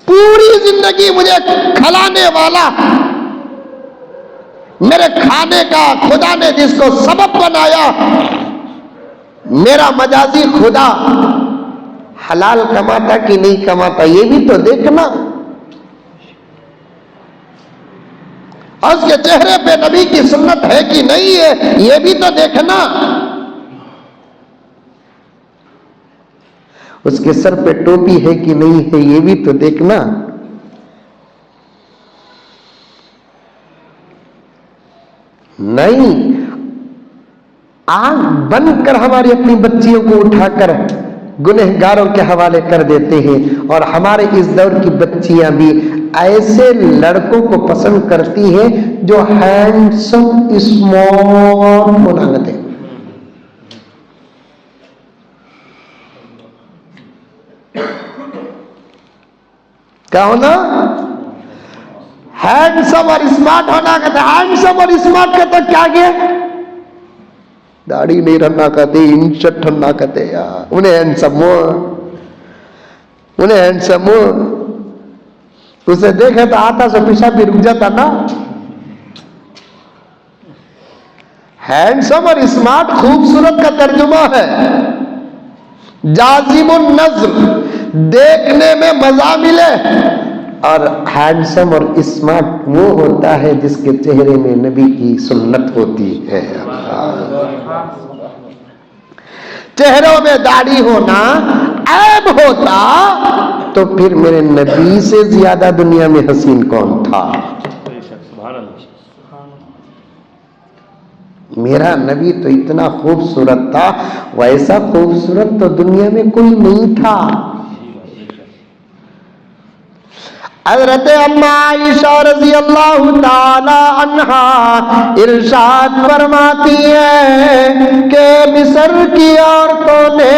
پوری زندگی مجھے کھلانے والا، میرے کھانے کا خدا نے جس کو سبب بنایا، میرا مجازی خدا حلال کماتا کہ نہیں کماتا یہ بھی تو دیکھنا. اور اس کے چہرے پہ نبی کی سنت ہے کہ نہیں ہے یہ بھی تو دیکھنا. اس کے سر پہ ٹوپی ہے کہ نہیں ہے یہ بھی تو دیکھنا. نہیں، آنکھ بند کر ہماری اپنی بچیوں کو اٹھا کر گنہگاروں کے حوالے کر دیتے ہیں. اور ہمارے اس دور کی بچیاں بھی ایسے لڑکوں کو پسند کرتی ہیں جو ہینڈسم اسمارٹ مداحت ہے. کیا ہونا؟ ہینڈسم اور اسمارٹ ہونا. کہتے ہینڈسم اور اسمارٹ کہتے کیا گیا؟ داڑھی نہیں رہنا کہتے، انشٹ رہنا کہتے. یار انہیں ہینڈسم اسے دیکھے تو آتا سو پیشاب بھی رک جاتا نا. ہینڈسم اور اسمارٹ خوبصورت کا ترجمہ ہے. جازم النظر، دیکھنے میں مزہ ملے. اور ہینڈسم اور اسمارٹ وہ ہوتا ہے جس کے چہرے میں نبی کی سنت ہوتی ہے. چہروں میں داڑھی ہونا عیب ہوتا تو پھر میرے نبی سے زیادہ دنیا میں حسین کون تھا؟ میرا نبی تو اتنا خوبصورت تھا، ویسا خوبصورت تو دنیا میں کوئی نہیں تھا. حضرت اما عائشہ رضی اللہ تعالی عنہا ارشاد فرماتی ہے کہ مصر کی عورتوں نے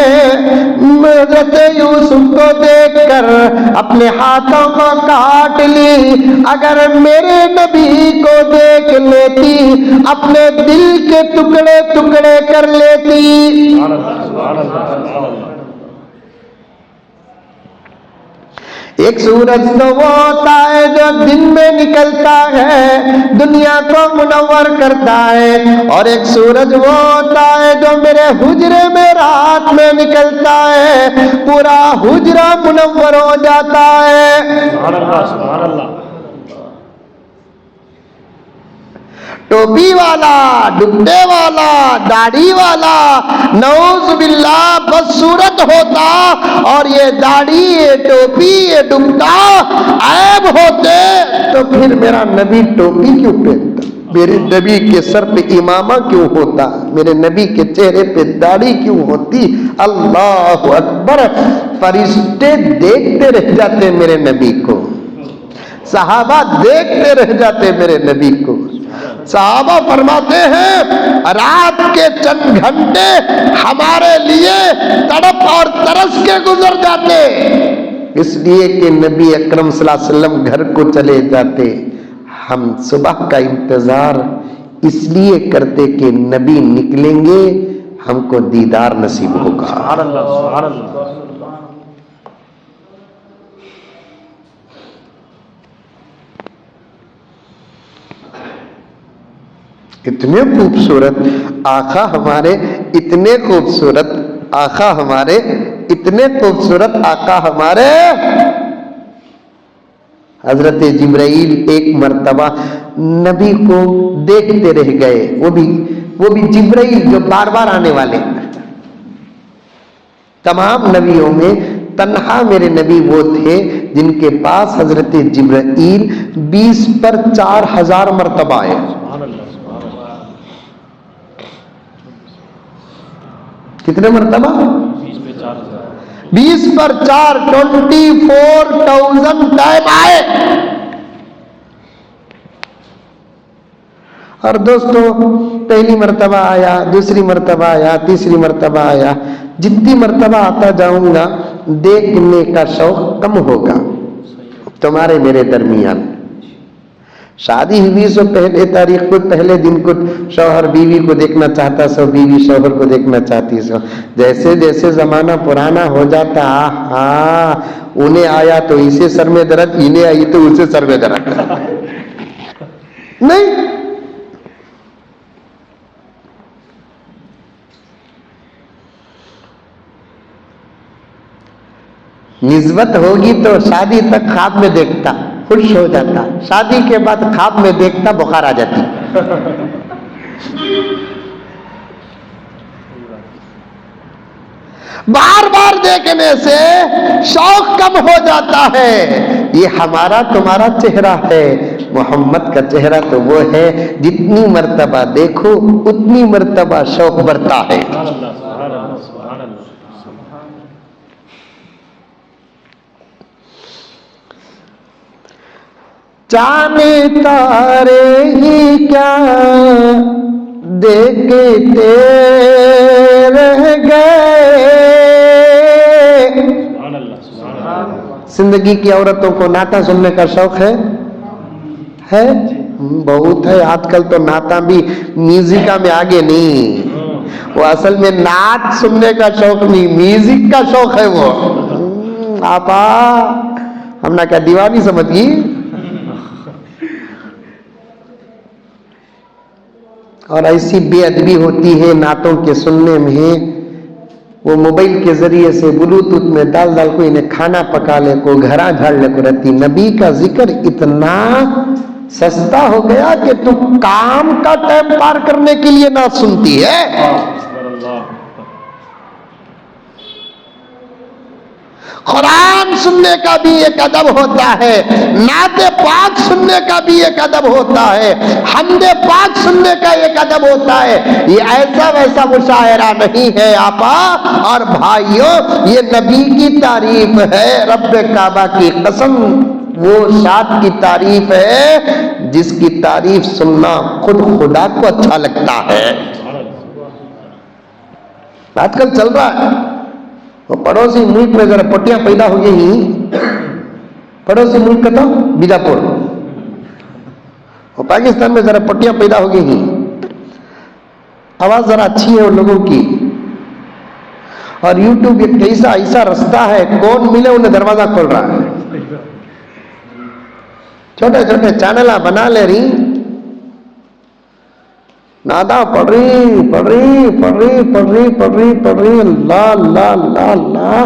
حضرت یوسف کو دیکھ کر اپنے ہاتھوں کو کاٹ لی. اگر میرے نبی کو دیکھ لیتی اپنے دل کے ٹکڑے ٹکڑے کر لیتی. ایک سورج تو وہ ہوتا ہے جو دن میں نکلتا ہے دنیا کو منور کرتا ہے، اور ایک سورج وہ ہوتا ہے جو میرے حجرے میں رات میں نکلتا ہے پورا حجرہ منور ہو جاتا ہے. سبحان اللہ، سبحان اللہ. ٹوپی والا، ڈبے والا، داڑھی والا نعوذ باللہ بدصورت ہوتا، اور یہ داڑھی، یہ ٹوپی، یہ ڈبا عیب ہوتے تو پھر میرا نبی ٹوپی کیوں پہنتا؟ میرے نبی کے سر پہ امامہ کیوں ہوتا؟ میرے نبی کے چہرے پہ داڑھی کیوں ہوتی؟ اللہ اکبر. فرشتے دیکھتے رہ جاتے میرے نبی کو، صحابہ دیکھتے رہ جاتے میرے نبی کو. صحابہ فرماتے ہیں رات کے چند گھنٹے ہمارے لیے تڑپ اور ترس کے گزر جاتے، اس لیے کہ نبی اکرم صلی اللہ علیہ وسلم گھر کو چلے جاتے. ہم صبح کا انتظار اس لیے کرتے کہ نبی نکلیں گے ہم کو دیدار نصیب ہوگا. سبحان اللہ، سبحان اللہ. اتنے خوبصورت آقا ہمارے، اتنے خوبصورت آقا ہمارے، اتنے خوبصورت آقا ہمارے. حضرت جبرائیل ایک مرتبہ نبی کو دیکھتے رہ گئے، وہ بھی جبرائیل جو بار بار آنے والے. تمام نبیوں میں تنہا میرے نبی وہ تھے جن کے پاس حضرت جبرائیل 20 پر 4000 مرتبہ آئے. کتنے مرتبہ؟ 20 پر 4 24,000 ٹائم آئے. اور دوستو پہلی مرتبہ آیا، دوسری مرتبہ آیا، تیسری مرتبہ آیا، جتنی مرتبہ آتا جاؤں گا دیکھنے کا شوق کم ہوگا تمہارے میرے درمیان۔ شادی ہوئی سو پہلے تاریخ کو، پہلے دن کو شوہر بیوی کو دیکھنا چاہتا سو بیوی شوہر کو دیکھنا چاہتی سو، جیسے جیسے زمانہ پرانا ہو جاتا، ہاں انہیں آیا تو اسے سر میں درد، انہیں آئی تو اسے سر میں درد نہیں۔ نسبت ہوگی تو شادی تک خواب میں دیکھتا خوش ہو جاتا، شادی کے بعد خواب میں دیکھتا بخار آ جاتی۔ بار بار دیکھنے سے شوق کم ہو جاتا ہے۔ یہ ہمارا تمہارا چہرہ ہے، محمد کا چہرہ تو وہ ہے جتنی مرتبہ دیکھو اتنی مرتبہ شوق بڑھتا ہے۔ چاند تارے ہی کیا دیکھتے رہ گئے۔ زندگی کی عورتوں کو نعتیں سننے کا شوق ہے بہت ہے۔ آج کل تو نعتیں بھی میوزک میں آگے نہیں، وہ اصل میں نعت سننے کا شوق نہیں، میوزک کا شوق ہے وہ۔ آپا ہم نے کیا دیوانی سمجھ گئی؟ اور ایسی بے ادبی ہوتی ہے نعتوں کے سننے میں، وہ موبائل کے ذریعے سے بلوٹوتھ میں ڈال ڈال کو انہیں کھانا پکا لے کو، گھرا جھاڑ لے کو رہتی۔ نبی کا ذکر اتنا سستا ہو گیا کہ تو کام کا ٹائم پار کرنے کے لیے نعت سنتی ہے۔ قرآن سننے کا بھی ایک ادب ہوتا ہے، نعت پاک سننے کا بھی ایک ادب ہوتا ہے، حمد پاک سننے کا ایک ادب ہوتا ہے۔ یہ ایسا ویسا مشاعرہ نہیں ہے آپا اور بھائیوں، یہ نبی کی تعریف ہے، رب کعبہ کی قسم وہ ذات کی تعریف ہے جس کی تعریف سننا خود خدا کو اچھا لگتا ہے۔ آج کل چل رہا ہے وہ پڑوسی ملک میں ذرا پٹیاں پیدا ہو گئی، پڑوسی ملک کا تھا بیجاپور، اور پاکستان میں ذرا پٹیاں پیدا ہو گئی، آواز ذرا اچھی ہے ان لوگوں کی، اور یوٹیوب ایک ایسا رستہ ہے، کون ملے انہیں دروازہ کھول رہا ہے، چھوٹے چھوٹے چینل بنا لے رہی، نادا پڑھ رہی اللہ اللہ اللہ اللہ،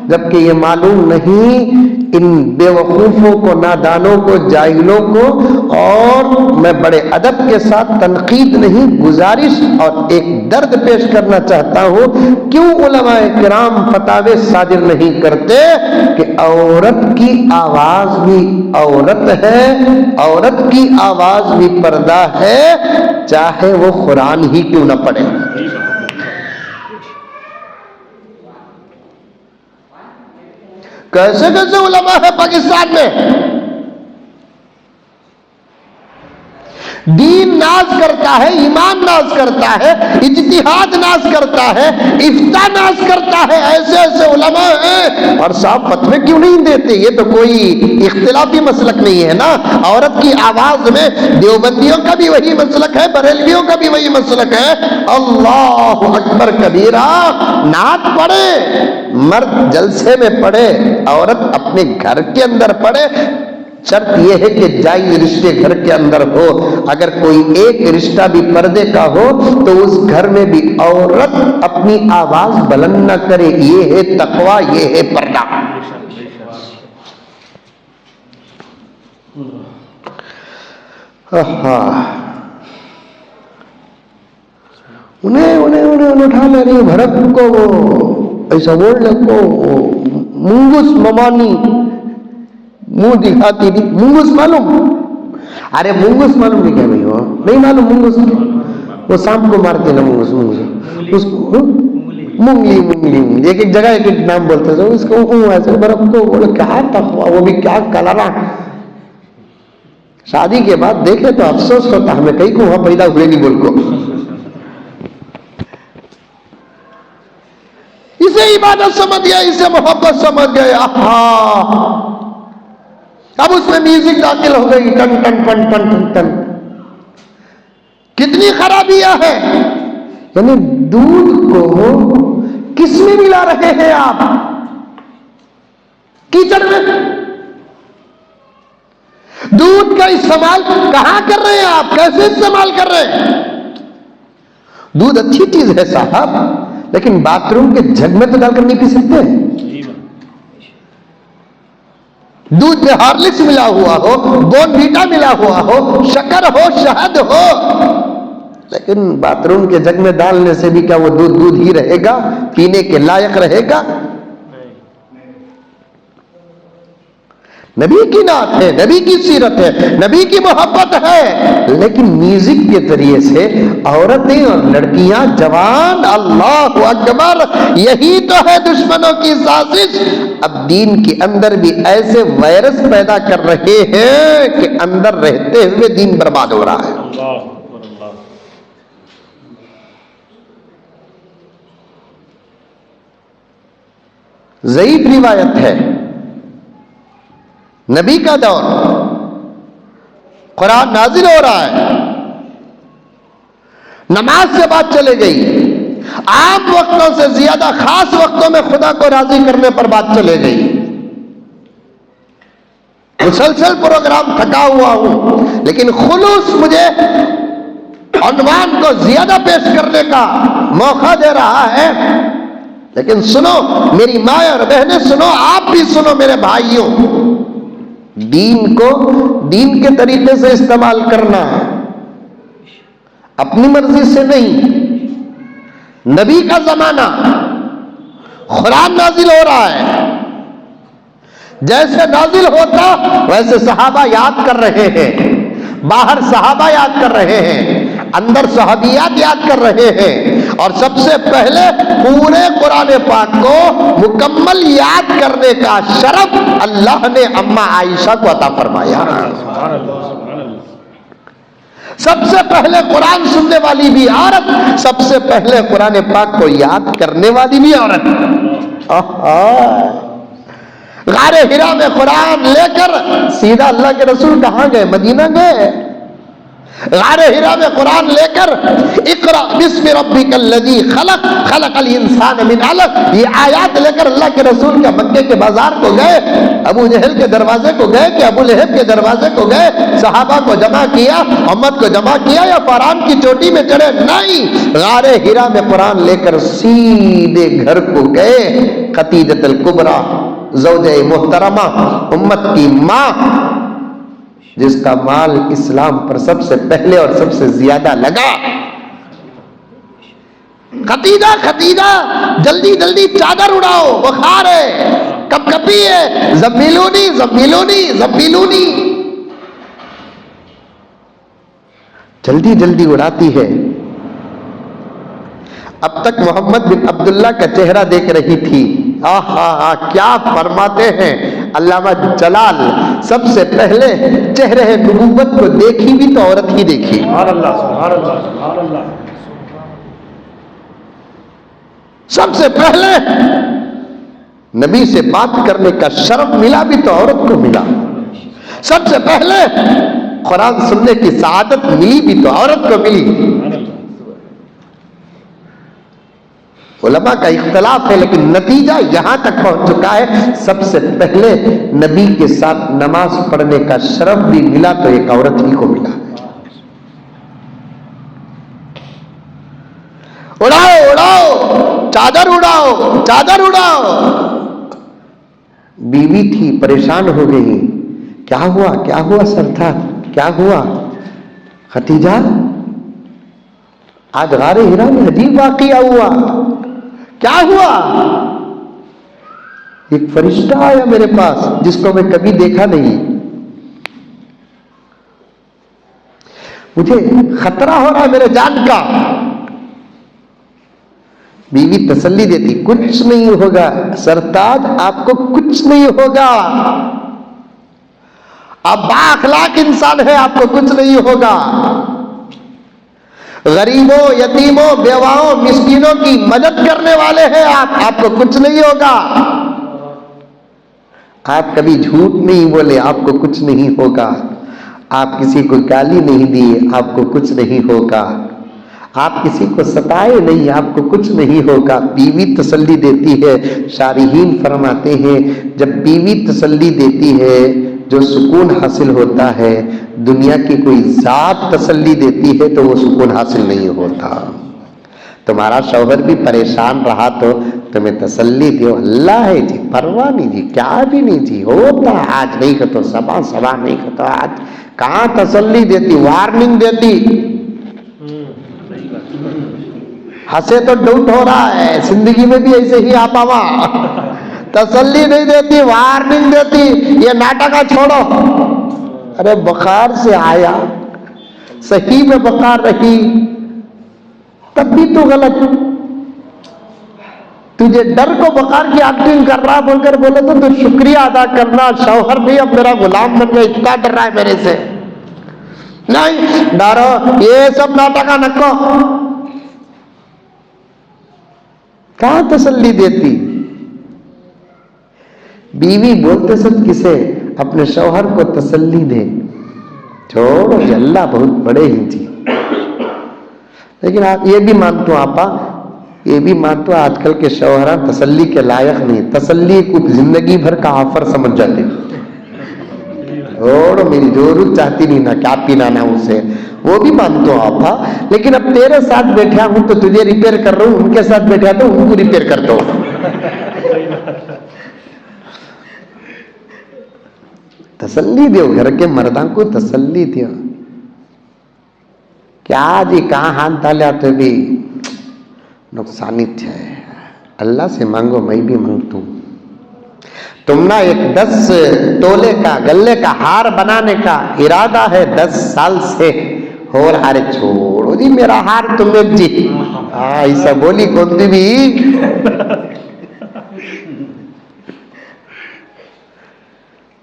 جبکہ یہ معلوم نہیں ان بے وقوفوں کو، نادانوں کو، جاہلوں کو، اور میں بڑے ادب کے ساتھ تنقید نہیں گزارش اور ایک درد پیش کرنا چاہتا ہوں، کیوں علماء کرام فتاوے صادر نہیں کرتے کہ عورت کی آواز بھی عورت ہے، عورت کی آواز بھی پردہ ہے، چاہے وہ قرآن ہی کیوں نہ پڑھے۔ کیسے کیسے علماء ہے پاکستان میں، دین ناز کرتا ہے، ایمان ناز کرتا ہے، اجتہاد ناز کرتا ہے، افتاء ناز کرتا ہے، ایسے ایسے علماء ہیں، اور صاحب فتوے کیوں نہیں دیتے؟ یہ تو کوئی اختلافی مسلک نہیں ہے نا، عورت کی آواز میں دیوبندیوں کا بھی وہی مسلک ہے، بریلویوں کا بھی وہی مسلک ہے۔ اللہ اکبر کبیرہ، نعت پڑھے مرد جلسے میں پڑھے، عورت اپنے گھر کے اندر پڑھے، شرط یہ ہے کہ جائز رشتے گھر کے اندر ہو، اگر کوئی ایک رشتہ بھی پردے کا ہو تو اس گھر میں بھی عورت اپنی آواز بلند نہ کرے، یہ ہے تقویٰ، یہ ہے پردہ۔ انہیں اٹھا لے رہی بھڑک کو، وہ ایسا بول لے کو، منگس ممانی منہ دکھاتی تھی، منگس معلوم؟ ارے منگس معلوم نہیں کیا بھائی، وہ نہیں معلوم منگس، وہ سانپ کو مارتے نا منگس، اس کو منگلی ایک جگہ ایک نام بولتے تھے اس کو، ایسے برف کو بولے کیا تقویٰ، وہ بھی کیا کلرا، شادی کے بعد دیکھے تو افسوس ہوتا ہمیں کئی کو وہاں پیدا ہوئے نہیں بول کو. اسے عبادت سمجھ گیا, اسے محبت سمجھ گیا. اب اس میں میوزک داخل ہو گئی, ٹن ٹن ٹن ٹن ٹن ٹن. کتنی خرابیاں ہیں. یعنی دودھ کو کس میں ملا رہے ہیں آپ؟ کیچڑ میں. دودھ کا استعمال کہاں کر رہے ہیں آپ؟ کیسے استعمال کر رہے ہیں؟ دودھ اچھی چیز ہے صاحب, لیکن باتھ روم کے جگ میں تو ڈال کر نہیں پی سکتے. دودھ میں ہارلکس ملا ہوا ہو, بون ویٹا ملا ہوا ہو, شکر ہو, شہد ہو, لیکن باتھ روم کے جگ میں ڈالنے سے بھی کیا وہ دودھ دودھ ہی رہے گا؟ پینے کے لائق رہے گا؟ نبی کی نعت ہے, نبی کی سیرت ہے, نبی کی محبت ہے, لیکن میوزک کے ذریعے سے عورتیں اور لڑکیاں جوان, اللہ اکبر, یہی تو ہے دشمنوں کی سازش. اب دین کے اندر بھی ایسے وائرس پیدا کر رہے ہیں کہ اندر رہتے ہوئے دین برباد ہو رہا ہے. ضعیف روایت ہے. نبی کا دور, قرآن نازل ہو رہا ہے, نماز سے بات چلے گئی, عام وقتوں سے زیادہ خاص وقتوں میں خدا کو راضی کرنے پر بات چلے گئی. مسلسل پروگرام تھکا ہوا ہوں, لیکن خلوص مجھے عنوان کو زیادہ پیش کرنے کا موقع دے رہا ہے. لیکن سنو میری ماں اور بہنیں, سنو آپ بھی سنو میرے بھائیوں, دین کو دین کے طریقے سے استعمال کرنا, اپنی مرضی سے نہیں. نبی کا زمانہ, قرآن نازل ہو رہا ہے, جیسے نازل ہوتا ویسے صحابہ یاد کر رہے ہیں, باہر صحابہ یاد کر رہے ہیں, اندر صحابیات یاد کر رہے ہیں. اور سب سے پہلے پورے قرآن پاک کو مکمل یاد کرنے کا شرف اللہ نے اماں عائشہ کو عطا فرمایا. سب سے پہلے قرآن سننے والی بھی عورت, سب سے پہلے قرآن پاک کو یاد کرنے والی بھی عورت. غار حرا میں قرآن لے کر سیدھا اللہ کے رسول کہاں گئے؟ مدینہ گئے. غار حرا میں قرآن لے کر اقرا بسم ربک الذی خلق خلق الانسان من علق, یہ آیات لے کر اللہ کے رسول کا مکے کے بازار کو گئے, ابو جہل کے دروازے کو گئے کہ ابو لہب کے دروازے کو گئے, صحابہ کو جمع کیا, امت کو جمع کیا, یا فاران کی چوٹی میں چڑھے؟ نہیں, غار حرا میں قرآن لے کر سیدھے گھر کو گئے. خدیجۃ الکبریٰ, زوجہ محترمہ, امت کی ماں, جس کا مال اسلام پر سب سے پہلے اور سب سے زیادہ لگا. خدیجہ جلدی جلدی چادر اڑاؤ, بخار ہے, کپ کپی ہے, زمیلونی زمیلونی زمیلونی, جلدی جلدی اڑاتی ہے. اب تک محمد بن عبداللہ کا چہرہ دیکھ رہی تھی. کیا فرماتے ہیں علامہ جلال, سب سے پہلے چہرے نبوت کو دیکھی بھی تو عورت ہی دیکھی. سبحان اللہ, سبحان اللہ, سبحان اللہ. سب سے پہلے نبی سے بات کرنے کا شرف ملا بھی تو عورت کو ملا. سب سے پہلے قرآن سننے کی سعادت ملی بھی تو عورت کو ملی. علماء کا اختلاف ہے, لیکن نتیجہ یہاں تک پہنچ چکا ہے, سب سے پہلے نبی کے ساتھ نماز پڑھنے کا شرف بھی ملا تو ایک عورت ہی کو ملا. اڑاؤ اڑاؤ چادر اڑاؤ چادر اڑاؤ. بیوی تھی, پریشان ہو گئی, کیا ہوا سردار, کیا ہوا؟ خدیجہ آج غار حرا میں عجیب واقعہ ہوا. کیا ہوا؟ ایک فرشتہ آیا میرے پاس جس کو میں کبھی دیکھا نہیں, مجھے خطرہ ہو رہا ہے میرے جان کا. بیوی تسلی دیتی, کچھ نہیں ہوگا سرتاج, آپ کو کچھ نہیں ہوگا, آپ با اخلاق انسان ہے، آپ کو کچھ نہیں ہوگا. غریبوں، یتیموں، بیواؤں، مسکینوں کی مدد کرنے والے ہیں آپ کو کچھ نہیں ہوگا. آپ کبھی جھوٹ نہیں بولے، آپ کو کچھ نہیں ہوگا. آپ کسی کو گالی نہیں دیے، آپ کو کچھ نہیں ہوگا. آپ کسی کو ستائے نہیں، آپ کو کچھ نہیں ہوگا. بیوی تسلی دیتی ہے. شارحین فرماتے ہیں جب بیوی تسلی دیتی ہے جو سکون حاصل ہوتا ہے، دنیا کی کوئی ذات تسلی دیتی ہے تو وہ سکون حاصل نہیں ہوتا. تمہارا شوہر بھی پریشان رہا تو تمہیں تسلی دیو، اللہ ہے جی، پرواہ نہیں جی، کیا بھی نہیں جی، ہوتا آج نہیں کہ تو صبح نہیں کہ تو آج. کہاں تسلی دیتی، وارننگ دیتی. ہنسے تو ڈاؤٹ ہو رہا ہے زندگی میں بھی ایسے ہی آپ آوا. تسلی نہیں دیتی، وارننگ دیتی، یہ ناٹکا چھوڑو. ارے بخار سے آیا، صحیح میں بخار رہی، تب بھی تو غلط. تجھے ڈر کو بخار کی ایکٹنگ کر رہا بول کر بولے تو شکریہ ادا کرنا، شوہر بھی اب میرا غلام بن گیا، اتنا ڈر رہا ہے میرے سے. نہیں ڈرو، یہ سب ناٹکا نکو. کہاں تسلی دیتی. بیوی بولتے سب کسے، اپنے شوہر کو تسلی دے. چھوڑو جی، اللہ بہت بڑے ہیں جی. لیکن آپ یہ بھی مانتے ہو آپا، یہ بھی مانتے ہو آج کل کے شوہر تسلی کے لائق نہیں. تسلی کچھ زندگی بھر کا آفر سمجھ جاتے. اور میری ضرورت چاہتی نہیں نا، کیا پینا نا اسے، وہ بھی مانتے ہو آپا. لیکن اب تیرے ساتھ بیٹھا ہوں تو تجھے ریپیئر کر رہا ہوں، ان کے ساتھ بیٹھا تو ان کو ریپیئر کرتا ہوں. تسلی دیو، گھر کے مردوں کو تسلی دیو. کیا جی کہاں ہاتھ ڈالیا تو بھی نقصانیت ہے. اللہ سے مانگو، میں بھی مانگتا ہوں. تم نا ایک 10 تولے کا گلے کا ہار بنانے کا ارادہ ہے 10 سال سے، اور ہارے چھوڑو جی میرا ہار تمہیں جی. ایسا بولی کون سی بھی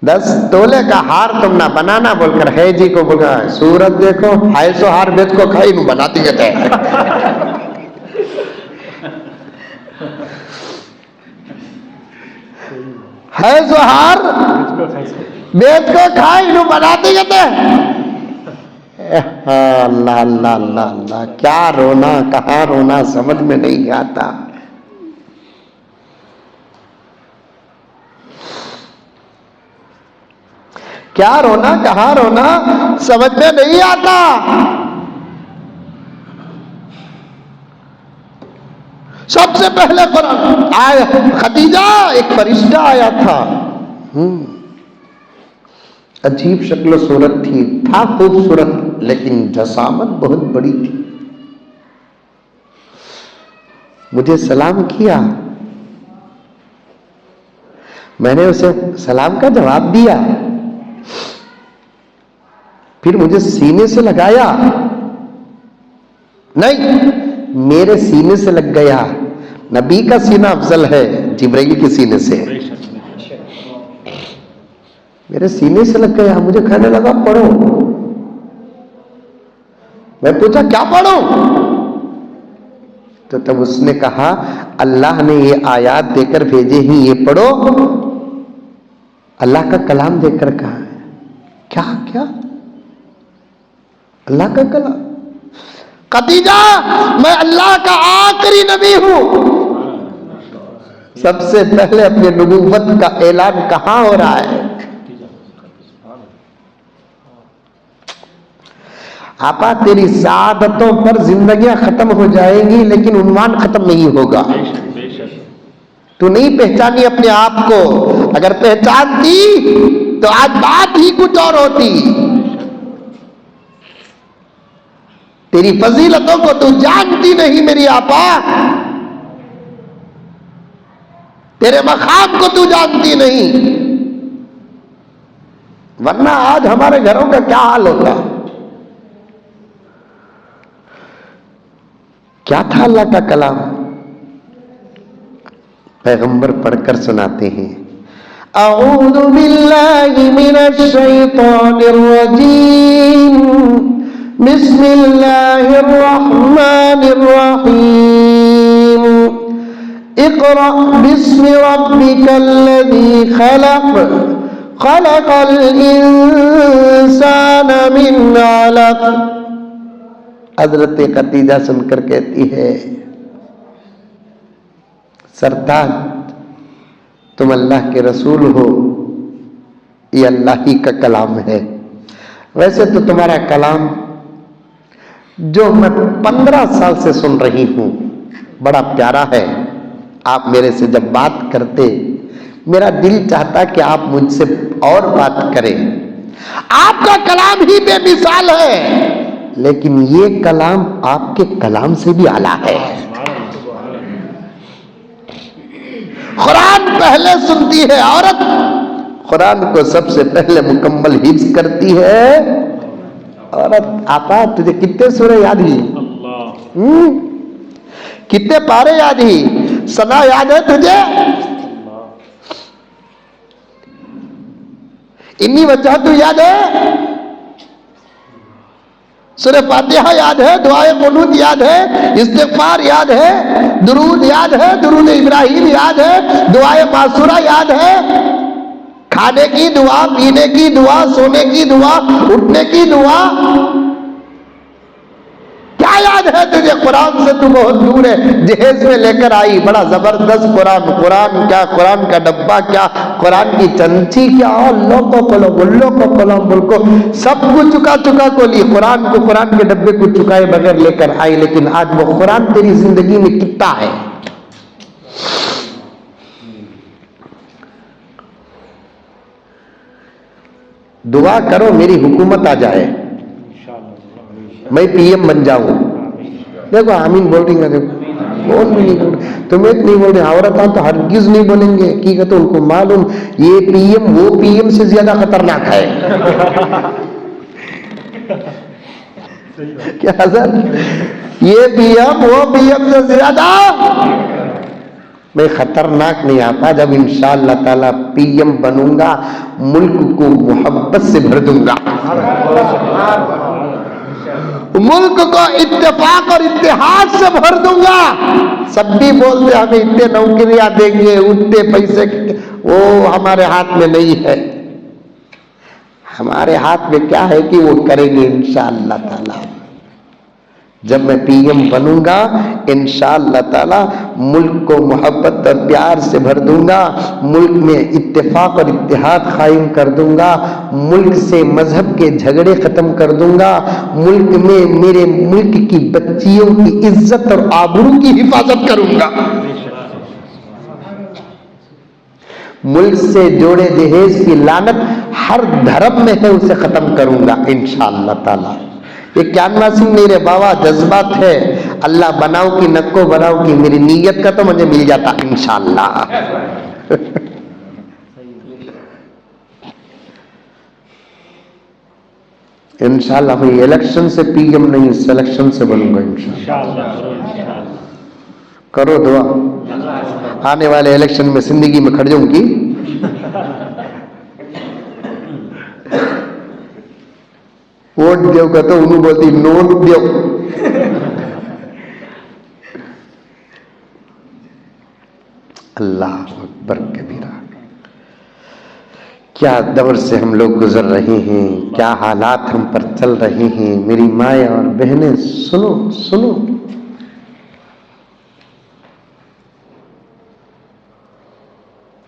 10 تولے کا ہار تم نہ بنانا بول کر ہے جی کو بولا. سورت دیکھو، ہائے سو ہار بیچ کو کھائی نو بناتی کہتے ہیں. ہے سو ہار بیچ کو کھائی نو بناتی کہتے ہیں. اللہ اللہ اللہ اللہ، کیا رونا کہاں رونا سمجھ میں نہیں آتا. کیا رونا کہاں رونا سمجھ میں نہیں آتا. سب سے پہلے قرآن آیا خدیجہ، ایک فرشتہ آیا تھا. عجیب شکل و صورت تھی، تھا خوبصورت لیکن جسامت بہت بڑی تھی. مجھے سلام کیا، میں نے اسے سلام کا جواب دیا. پھر مجھے سینے سے لگایا، نہیں میرے سینے سے لگ گیا. نبی کا سینہ افضل ہے جبرائیل کے سینے سے. میرے سینے سے لگ گیا، مجھے کہنے لگا پڑھو. میں پوچھا کیا پڑھوں، تو تب اس نے کہا اللہ نے یہ آیات دے کر بھیجے ہی، یہ پڑھو. اللہ کا کلام دے کر کہا. کیا کیا اللہ کا کلام؟ خدیجہ میں اللہ کا آخری نبی ہوں. سب سے پہلے اپنے نبوت کا اعلان کہاں ہو رہا ہے؟ آپا تیری سعادتوں پر زندگیاں ختم ہو جائیں گی لیکن عنوان ختم نہیں ہوگا. تو نہیں پہچانی اپنے آپ کو، اگر پہچانتی تو آج بات ہی کچھ اور ہوتی. تیری فضیلتوں کو تو جانتی نہیں میری آپا، تیرے مقام کو تو جانتی نہیں، ورنہ آج ہمارے گھروں کا کیا حال ہوتا. کیا تھا اللہ کا کلام؟ پیغمبر پڑھ کر سناتے ہیں اعوذ باللہ من الشیطان الرجیم بسم اللہ الرحمن الرحیم اقرأ باسم ربک الذی خلق خلق الانسان من علق. حضرت خدیجہ سن کر کہتی ہے سرتاج تم اللہ کے رسول ہو، یہ اللہ ہی کا کلام ہے. ویسے تو تمہارا کلام جو میں 15 سال سے سن رہی ہوں بڑا پیارا ہے. آپ میرے سے جب بات کرتے میرا دل چاہتا کہ آپ مجھ سے اور بات کریں. آپ کا کلام ہی بے مثال ہے، لیکن یہ کلام آپ کے کلام سے بھی اعلیٰ ہے. قرآن پہلے سنتی ہے عورت، قرآن کو سب سے پہلے مکمل حفظ کرتی ہے عورت. آپا تجھے کتنے سورے یاد ہی، کتنے پارے یاد ہی، سنا یاد ہے تجھے؟ انی وجہت یاد ہے، سورہ فاتحہ یاد ہے، دعائے قنوت یاد ہے، استغفار یاد ہے، درود یاد ہے، درود ابراہیم یاد ہے، دعائے معصورہ یاد ہے، کھانے کی دعا، پینے کی دعا، سونے کی دعا، اٹھنے کی دعا. کیا یاد ہے تجھے؟ قرآن سے تو بہت دور ہے. جہیز میں لے کر آئی بڑا زبردست قرآن. قرآن کیا، قرآن کا ڈبہ کیا، قرآن کی چنچی کیا، اللہ کو قلم اللہ کو قلم بول کو سب کو چکا چکا کو لی. قرآن کو، قرآن کے ڈبے کو چکائے بغیر لے کر آئی. لیکن آج وہ قرآن تیری زندگی میں کتا ہے. دعا کرو میری حکومت آ جائے، میں پی ایم بن جاؤں. دیکھو آمین بول رہی ہیں، دیکھو کون بھی نہیں بول رہے. تمہیں نہیں بول رہے، عورتاں تو ہرگز نہیں بولیں گے. حقیقت ان کو معلوم یہ پی ایم وہ پی ایم سے زیادہ خطرناک ہے. کیا حضرت؟ یہ پی ایم وہ پی ایم سے زیادہ میں خطرناک نہیں. آتا جب انشاءاللہ تعالی پی ایم بنوں گا ملک کو محبت سے بھر دوں گا، ملک کو اتفاق اور اتحاد سے بھر دوں گا. سب بھی بولتے ہمیں اتنے نوکریاں دیں گے، اتنے پیسے، وہ ہمارے ہاتھ میں نہیں ہے. ہمارے ہاتھ میں کیا ہے کہ وہ کریں گے انشاءاللہ تعالی. جب میں پی ایم بنوں گا انشاءاللہ تعالی ملک کو محبت اور پیار سے بھر دوں گا، ملک میں اتفاق اور اتحاد قائم کر دوں گا، ملک سے مذہب کے جھگڑے ختم کر دوں گا، ملک میں میرے ملک کی بچیوں کی عزت اور آبرو کی حفاظت کروں گا، ملک سے جوڑے جہیز کی لعنت ہر دھرم میں ہے اسے ختم کروں گا انشاءاللہ تعالی. یہ کیانوا سنگھ میرے بابا جذبات ہے. اللہ بناؤ کی نکو بناؤ کی میری نیت کا تو مجھے مل جاتا انشاءاللہ. انشاءاللہ میں الیکشن سے پی ایم نہیں سلیکشن سے بنوں گا انشاءاللہ. کرو دعا آنے والے الیکشن میں زندگی میں کھڑ جاؤں کی. ووٹ دیو کا تو انہوں بولتی نوٹ دیو. اللہ اکبر کبیرہ. کیا دور سے ہم لوگ گزر رہے ہیں، کیا حالات ہم پر چل رہے ہیں. میری مائیں اور بہنیں سنو سنو،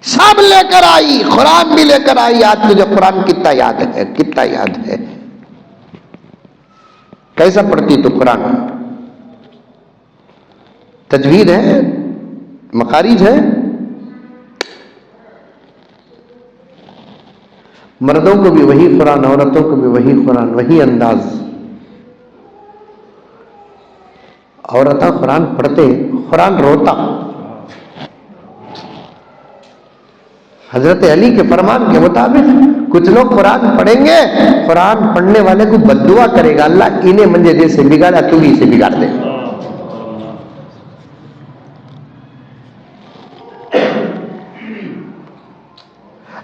سب لے کر آئی، قرآن بھی لے کر آئی. آج تجھے قرآن کتنا یاد ہے، کتنا یاد ہے. کیسا پڑھتی تو قرآن؟ تجوید ہے، مخارج ہے. مردوں کو بھی وہی قرآن، عورتوں کو بھی وہی قرآن، وہی انداز. عورتیں قرآن پڑھتے قرآن روتا. حضرت علی کے فرمان کے مطابق کچھ لوگ قرآن پڑھیں گے، قرآن پڑھنے والے کو بد دعا کرے گا، اللہ انہیں منجے جیسے بگاڑا تو بھی اسے بگاڑ دے.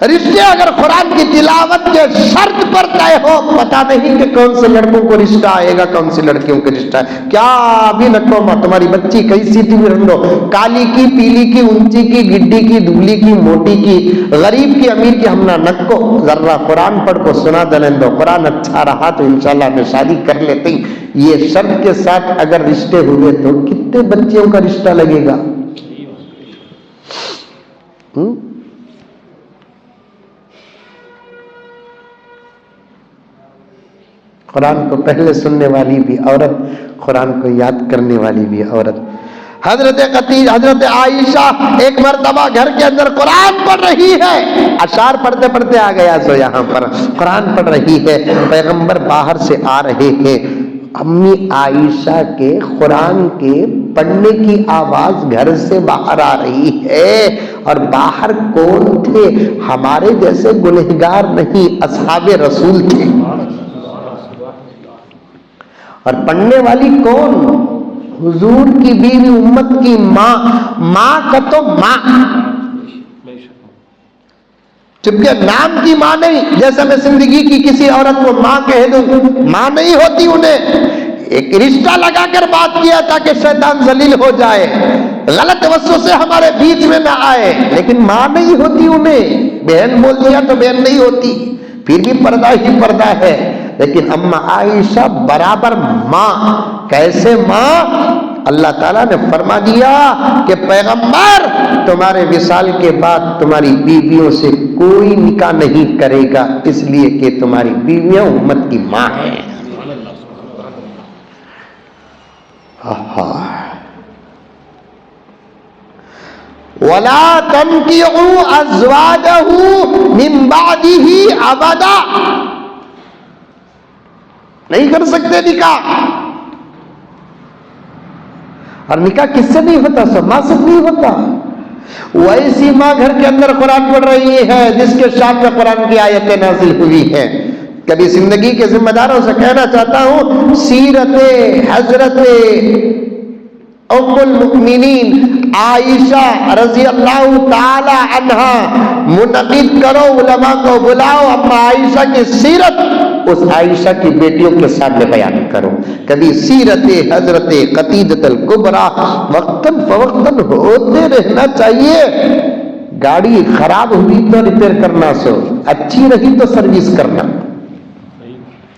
رشتے اگر قرآن کی تلاوت کے شرط پر طے ہو، پتا نہیں کہ کون سے لڑکوں کو رشتہ آئے گا، کون سی لڑکیوں کو رشتہ ہے. کیا ابھی نکو تمہاری بچی کیسی تھی رنڈو، کالی کی، پیلی کی، اونچی کی، گڈی کی، دبلی کی، موٹی کی، غریب کی، امیر کی، ہم نہ نکو. ذرا قرآن پڑھ کو سنا دلیں دو، قرآن اچھا رہا تو انشاءاللہ ہمیں شادی کر لیتے ہیں. یہ شرط کے ساتھ اگر رشتے ہوئے تو کتنے بچیوں کا رشتہ لگے گا؟ قرآن کو پہلے سننے والی بھی عورت، قرآن کو یاد کرنے والی بھی عورت. حضرت عائشہ ایک مرتبہ گھر کے اندر قرآن پڑھ رہی ہے، اشعار پڑھتے پڑھتے آ گیا سو یہاں پر قرآن پڑھ رہی ہے، پیغمبر باہر سے آ رہے ہیں. امی عائشہ کے قرآن کے پڑھنے کی آواز گھر سے باہر آ رہی ہے، اور باہر کون تھے؟ ہمارے جیسے گنہگار نہیں، اصحاب رسول تھے. اور پڑھنے والی کون؟ حضور کی بیوی، امت کی ماں. ماں کا تو ماں، چونکہ نام کی ماں نہیں. جیسے میں زندگی کی کسی عورت کو ماں کہہ دوں، ماں نہیں ہوتی انہیں. ایک رشتہ لگا کر بات کیا تاکہ شیطان ذلیل ہو جائے، غلط وسوسے ہمارے بیچ میں نہ آئے، لیکن ماں نہیں ہوتی انہیں. بہن بول دیا تو بہن نہیں ہوتی، پھر بھی پردہ ہی پردہ ہے. لیکن اما عائشہ برابر ماں. کیسے ماں؟ اللہ تعالیٰ نے فرما دیا کہ پیغمبر تمہارے وصال کے بعد تمہاری بیویوں سے کوئی نکاح نہیں کرے گا، اس لیے کہ تمہاری بیویاں امت کی ماں ہیں. وَلَا تَنْكِحُوا أَزْوَاجَهُ مِنْ بَعْدِهِ أَبَدًا. نہیں کر سکتے نکاح. اور نکاح کس سے نہیں ہوتا؟ سب ماں سے نہیں ہوتا. ویسی ماں گھر کے اندر قرآن پڑھ رہی ہے جس کے شان میں قرآن کی آیتیں نازل ہوئی ہیں. کبھی زندگی کے ذمہ داروں سے کہنا چاہتا ہوں، سیرت حضرت ام المؤمنین عائشہ رضی اللہ تعالی عنہا منعقد کرو، علماء کو بلاؤ، اما عائشہ کی سیرت اس عائشہ کی بیٹیوں کے سامنے بیان کرو. کبھی سیرت حضرت خدیجہ الکبریٰ وقتاً فوقتاً ہوتے رہنا چاہیے. گاڑی خراب ہوئی تو ریپیئر کرنا، سو اچھی رہی تو سروس کرنا.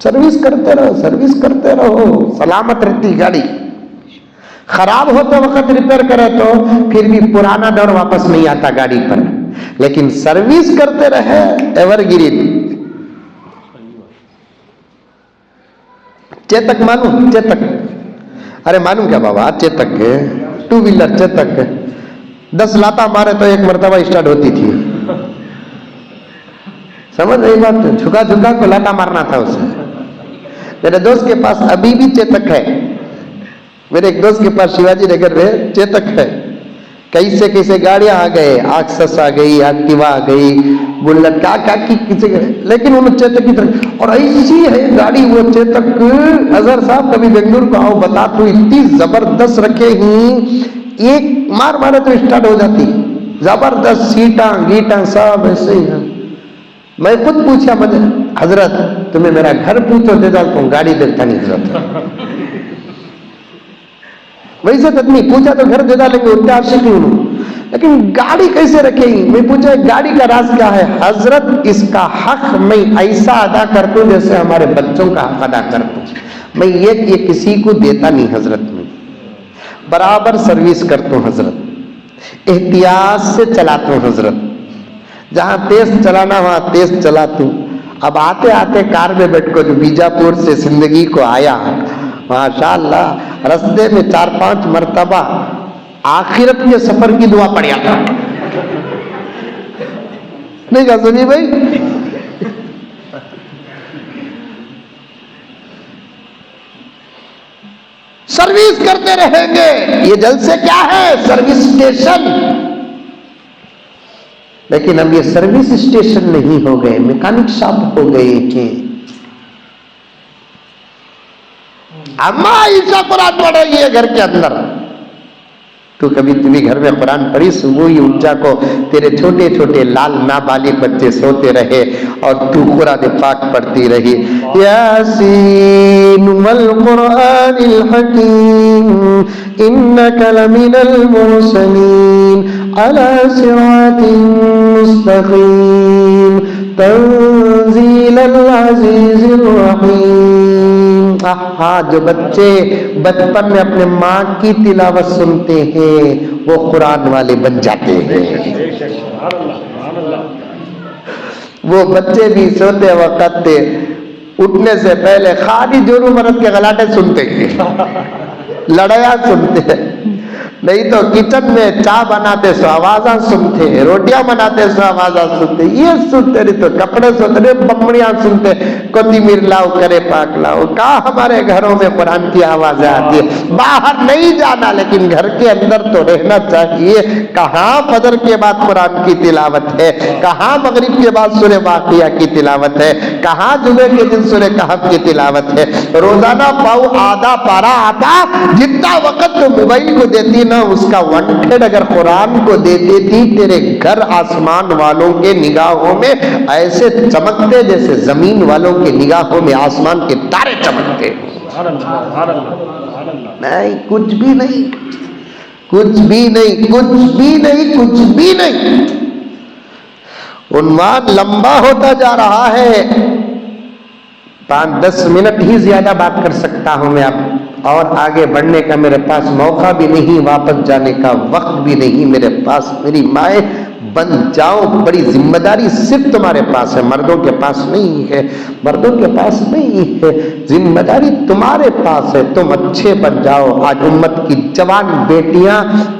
سروس کرتے رہو، سروس کرتے رہو، سلامت رہتی گاڑی. خراب ہوتے وقت ریپیئر کرے تو پھر بھی پرانا دور واپس نہیں آتا گاڑی پر، لیکن سروس کرتے رہے ایور گرین. چیتک معلوم؟ چیتک، ارے معلوم کیا بابا؟ چیتک ٹو ویلر چیتک 10 لاتا مارے تو ایک مرتبہ اسٹارٹ ہوتی تھی. سمجھ رہی بات؟ جھکا جھکا کو لاتا مارنا تھا اسے. میرے دوست کے پاس ابھی بھی چیتک ہے. میرے ایک دوست کے پاس شیواجی نگر میں چیتک ہے. کیسے گاڑیاں آ گئے، آکسس آ گئی، ایکٹیوا آ گئی، بلٹ کا کسی، لیکن انہوں چیتک کی طرح. اور ایسی ہے گاڑی وہ چیتک، اظہر صاحب کبھی بنگلور کو آؤ بتا تو اتنی زبردست رکھے ہی، ایک مار مارے تو اسٹارٹ ہو جاتی. زبردست سیٹاں گیٹاں سب ایسے ہی ہیں. میں خود پوچھا، مجھے حضرت تمہیں میرا گھر پوچھو دے دا تم گاڑی دیکھتا نہیں حضرت. ویسے تو نہیں پوچھا تو گھر دے دا لیں گے، اتنے عاشق ہوں، لیکن گاڑی کیسے رکھے گی؟ میں پوچھا گاڑی کا راز کیا ہے؟ حضرت اس کا حق میں ایسا ادا کرتا ہوں جیسے ہمارے بچوں کا حق ادا کرتا ہوں. میں یہ کسی کو دیتا نہیں حضرت، میں برابر سروس کرتا ہوں حضرت، احتیاط سے چلاتا ہوں حضرت. جہاں تیز چلانا وہاں تیز چلاتا ہوں. اب آتے آتے کار میں بیٹھ کو جو بیجاپور سے زندگی کو آیا، ماشاءاللہ رستے میں 4-5 مرتبہ آخرت کے سفر کی دعا پڑھیا تھا. نہیں کہا سنی بھائی؟ سروس کرتے رہیں گے. یہ جلسے کیا ہے؟ Service station. لیکن اب یہ سروس اسٹیشن نہیں ہو گئے، میکینک شاپ ہو گئے تھے. اما عائشہ قرآن پڑھ رہی ہے گھر کے اندر. تو کبھی تم گھر میں قرآن پڑھی صبح ہی اٹھ جا کو تیرے چھوٹے چھوٹے لال نابالغ بچے سوتے رہے اور تو قرآن پاک پڑھتی رہی. یاسین والقرآن الحکیم انک لمن المرسلین علی صراط مستقیم تنزیل العزیز الرحیم. ہاں جو بچے بچپن میں اپنے ماں کی تلاوت سنتے ہیں وہ قرآن والے بن جاتے ہیں. وہ بچے بھی سوتے وقت اٹھنے سے پہلے خالی جورو مرد کے غلاٹے سنتے ہیں, لڑایا سنتے ہیں, نہیں تو کچن میں چائے بناتے سو آوازاں سنتے, روٹیاں بناتے سو آوازاں سنتے, یہ سنتے نہیں تو کپڑے سنتے, بمڑیاں سنتے, کوتمیر لاؤ کرے پاک لاؤ. کہاں ہمارے گھروں میں قرآن کی آوازیں آتی ہے. باہر نہیں جانا لیکن گھر کے اندر تو رہنا چاہیے. کہاں فجر کے بعد قرآن کی تلاوت ہے, کہاں مغرب کے بعد سورہ واقعہ کی تلاوت ہے, کہاں جمعے کے دن سورہ کہف کی تلاوت ہے. روزانہ پاؤ آدھا پارا آتا, جتنا وقت تو موبائل کو دیتی نا اس کا 1/3 اگر قرآن کو دے دیتی, تیرے گھر آسمان والوں کے نگاہوں میں ایسے چمکتے جیسے زمین والوں کے نگاہوں میں آسمان کے تارے چمکتے. نہیں, کچھ بھی نہیں, کچھ بھی نہیں, کچھ بھی نہیں, کچھ بھی نہیں. عنوان لمبا ہوتا جا رہا ہے, 5-10 منٹ ہی زیادہ بات کر سکتا ہوں میں اب, اور آگے بڑھنے کا میرے پاس موقع بھی نہیں, واپس جانے کا وقت بھی نہیں میرے پاس. میری مائیں بن جاؤ, بڑی ذمہ داری صرف تمہارے پاس ہے, مردوں کے پاس نہیں ہے, مردوں کے پاس نہیں ہے, ذمہ داری تمہارے پاس ہے. تم اچھے بن جاؤ. آج امت کی جوان بیٹیاں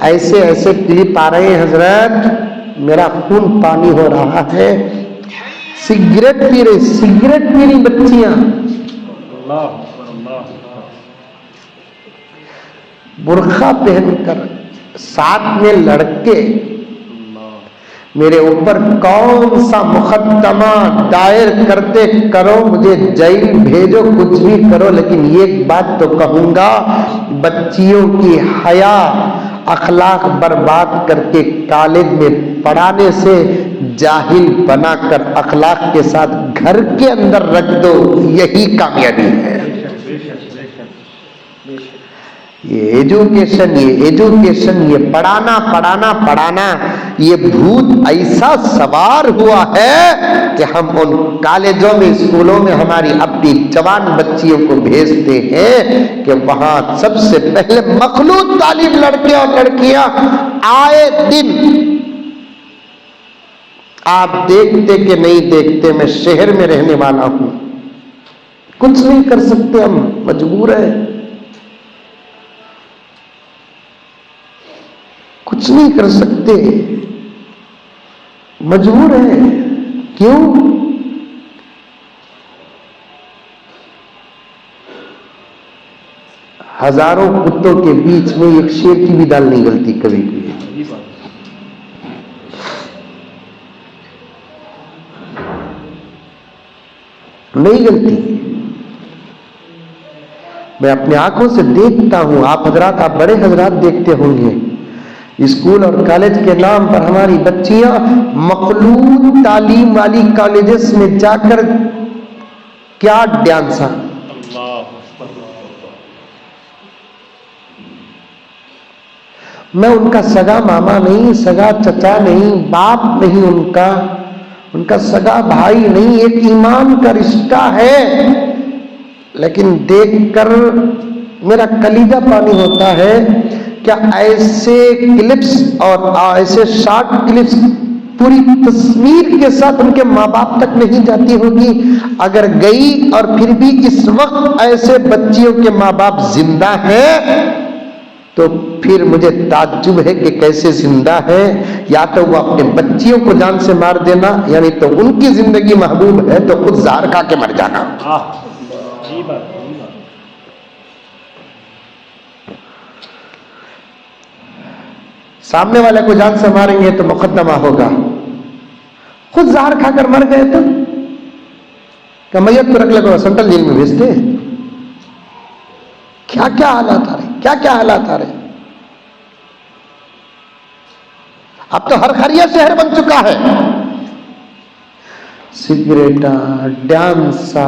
ایسے ایسے کلپ آ رہے ہیں حضرت, میرا خون پانی ہو رہا ہے. سگریٹ پی رہی بچیاں, برقع پہن کر, ساتھ میں لڑکے. میرے اوپر کون سا مقدمہ دائر کرتے کرو, مجھے جیل بھیجو, کچھ بھی کرو, لیکن ایک بات تو کہوں گا, بچیوں کی حیا اخلاق برباد کر کے کالج میں پڑھانے سے جاہل بنا کر اخلاق کے ساتھ گھر کے اندر رکھ دو, یہی کامیابی ہے. یہ ایجوکیشن, یہ پڑھانا, یہ بھوت ایسا سوار ہوا ہے کہ ہم ان کالجوں میں, اسکولوں میں ہماری اپنی جوان بچیوں کو بھیجتے ہیں کہ وہاں سب سے پہلے مخلوط تعلیم لڑکے اور لڑکیاں آئے دن. آپ دیکھتے کہ نہیں دیکھتے, میں شہر میں رہنے والا ہوں, کچھ نہیں کر سکتے, ہم مجبور ہیں, کچھ نہیں کر سکتے, مجبور ہیں. کیوں؟ ہزاروں کتوں کے بیچ میں ایک شیر کی بھی دال نہیں گلتی کبھی بھی, نہیں گلتی. میں اپنے آنکھوں سے دیکھتا ہوں, آپ حضرات, آپ بڑے حضرات دیکھتے ہوں گے, اسکول اور کالج کے نام پر ہماری بچیاں مخلوط تعلیم والی کالجز میں جا کر کیا ڈانسا. میں ان کا سگا ماما نہیں, سگا چچا نہیں, باپ نہیں, ان کا سگا بھائی نہیں, ایک ایمان کا رشتہ ہے. لیکن دیکھ کر میرا کلیجہ پانی ہوتا ہے. کیا ایسے کلپس اور ایسے شارٹ کلپس پوری تصویر کے ساتھ ان کے ماں باپ تک نہیں جاتی ہوگی؟ اگر گئی اور پھر بھی اس وقت ایسے بچیوں کے ماں باپ زندہ ہیں تو پھر مجھے تعجب ہے کہ کیسے زندہ ہے. یا تو وہ اپنے بچیوں کو جان سے مار دینا, یعنی تو ان کی زندگی محبوب ہے تو خود زہر کھا کے مر جانا. سامنے والے کو جان سے ماریں گے تو مقدمہ ہوگا, خود زہر کھا کر مر گئے تو کہ میت کو رکھ لگا سینٹرل جیل میں بھیجتے. کیا کیا حالات آ رہے, کیا کیا حالات آ رہے. اب تو ہر خریا شہر بن چکا ہے. سگریٹا، ڈانسا،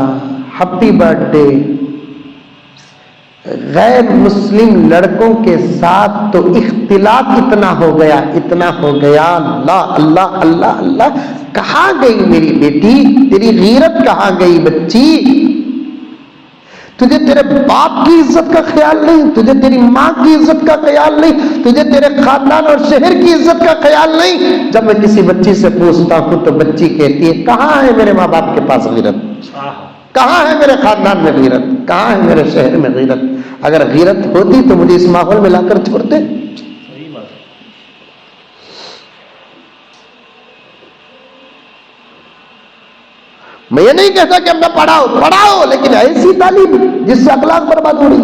ہیپی برتھ ڈے. غیر مسلم لڑکوں کے ساتھ تو اختلاط اتنا ہو گیا. اللہ اللہ اللہ اللہ. کہاں گئی میری بیٹی؟ تیری غیرت کہاں گئی بچی؟ تجھے تیرے باپ کی عزت کا خیال نہیں، تجھے تیری ماں کی عزت کا خیال نہیں، تجھے تیرے خاندان اور شہر کی عزت کا خیال نہیں. جب میں کسی بچی سے پوچھتا ہوں تو بچی کہتی ہے کہاں ہے میرے ماں باپ کے پاس غیرت؟ کہاں ہے میرے خاندان میں غیرت؟ کہاں ہے میرے شہر میں غیرت؟ اگر غیرت ہوتی تو مجھے اس ماحول میں لا کر چھوڑتے. میں یہ نہیں کہتا کہ ہم نے پڑھاؤ لیکن ایسی تعلیم جس سے اخلاق برباد ہو رہی.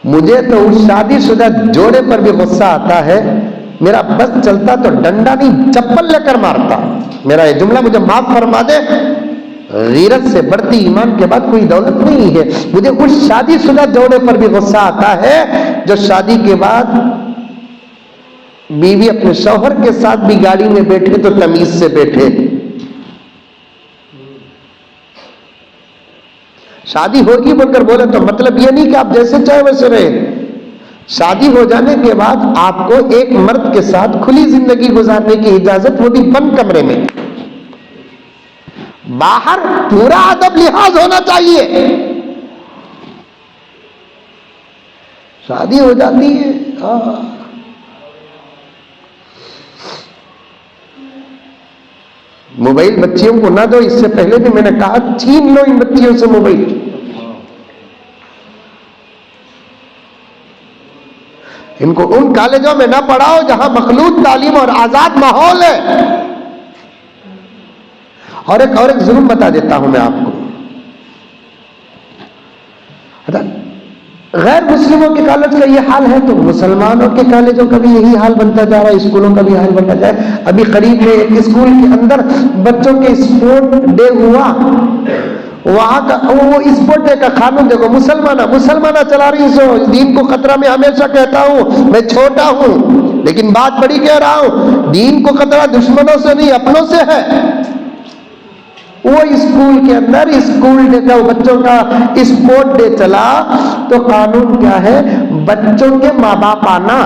مجھے تو اس شادی شدہ جوڑے پر بھی غصہ آتا ہے. میرا بس چلتا تو ڈنڈا نہیں چپل لے کر مارتا. میرا یہ جملہ مجھے معاف فرما دے. غیرت سے بڑھتی ایمان کے بعد کوئی دولت نہیں ہے. مجھے اس شادی شدہ جوڑے پر بھی غصہ آتا ہے جو شادی کے بعد بیوی اپنے شوہر کے ساتھ بھی گاڑی میں بیٹھے تو تمیز سے بیٹھے. شادی ہوگی بول کر بولے تو مطلب یہ نہیں کہ آپ جیسے چاہے ویسے رہے. شادی ہو جانے کے بعد آپ کو ایک مرد کے ساتھ کھلی زندگی گزارنے کی اجازت، وہ بھی بند کمرے میں. باہر پورا ادب لحاظ ہونا چاہیے. شادی ہو جاتی ہے موبائل بچیوں کو نہ دو. اس سے پہلے بھی میں نے کہا چھین لو ان بچیوں سے موبائل. ان کو ان کالجوں میں نہ پڑھاؤ جہاں مخلوط تعلیم اور آزاد ماحول ہے. اور ایک ظلم بتا دیتا ہوں میں آپ کو. غیر مسلموں کے کالج کا یہ حال ہے تو مسلمانوں کے کالجوں کا بھی یہی حال بنتا جا رہا ہے، اسکولوں کا بھی حال بنتا جا رہا ہے. ابھی قریب میں ایک اسکول کے اندر بچوں کے اسپورٹ ڈے ہوا. وہاں کا وہ اسپورٹ ڈے کا قانون دیکھو، مسلمانہ چلا رہی. سو دین کو خطرہ میں ہمیشہ کہتا ہوں، میں چھوٹا ہوں لیکن بات بڑی کہہ رہا ہوں. دین کو خطرہ دشمنوں سے نہیں اپنوں سے ہے. وہ اسکول کے اندر اسکول ڈے کا بچوں کا اسپورٹ ڈے چلا تو قانون کیا ہے؟ بچوں کے ماں باپ آنا،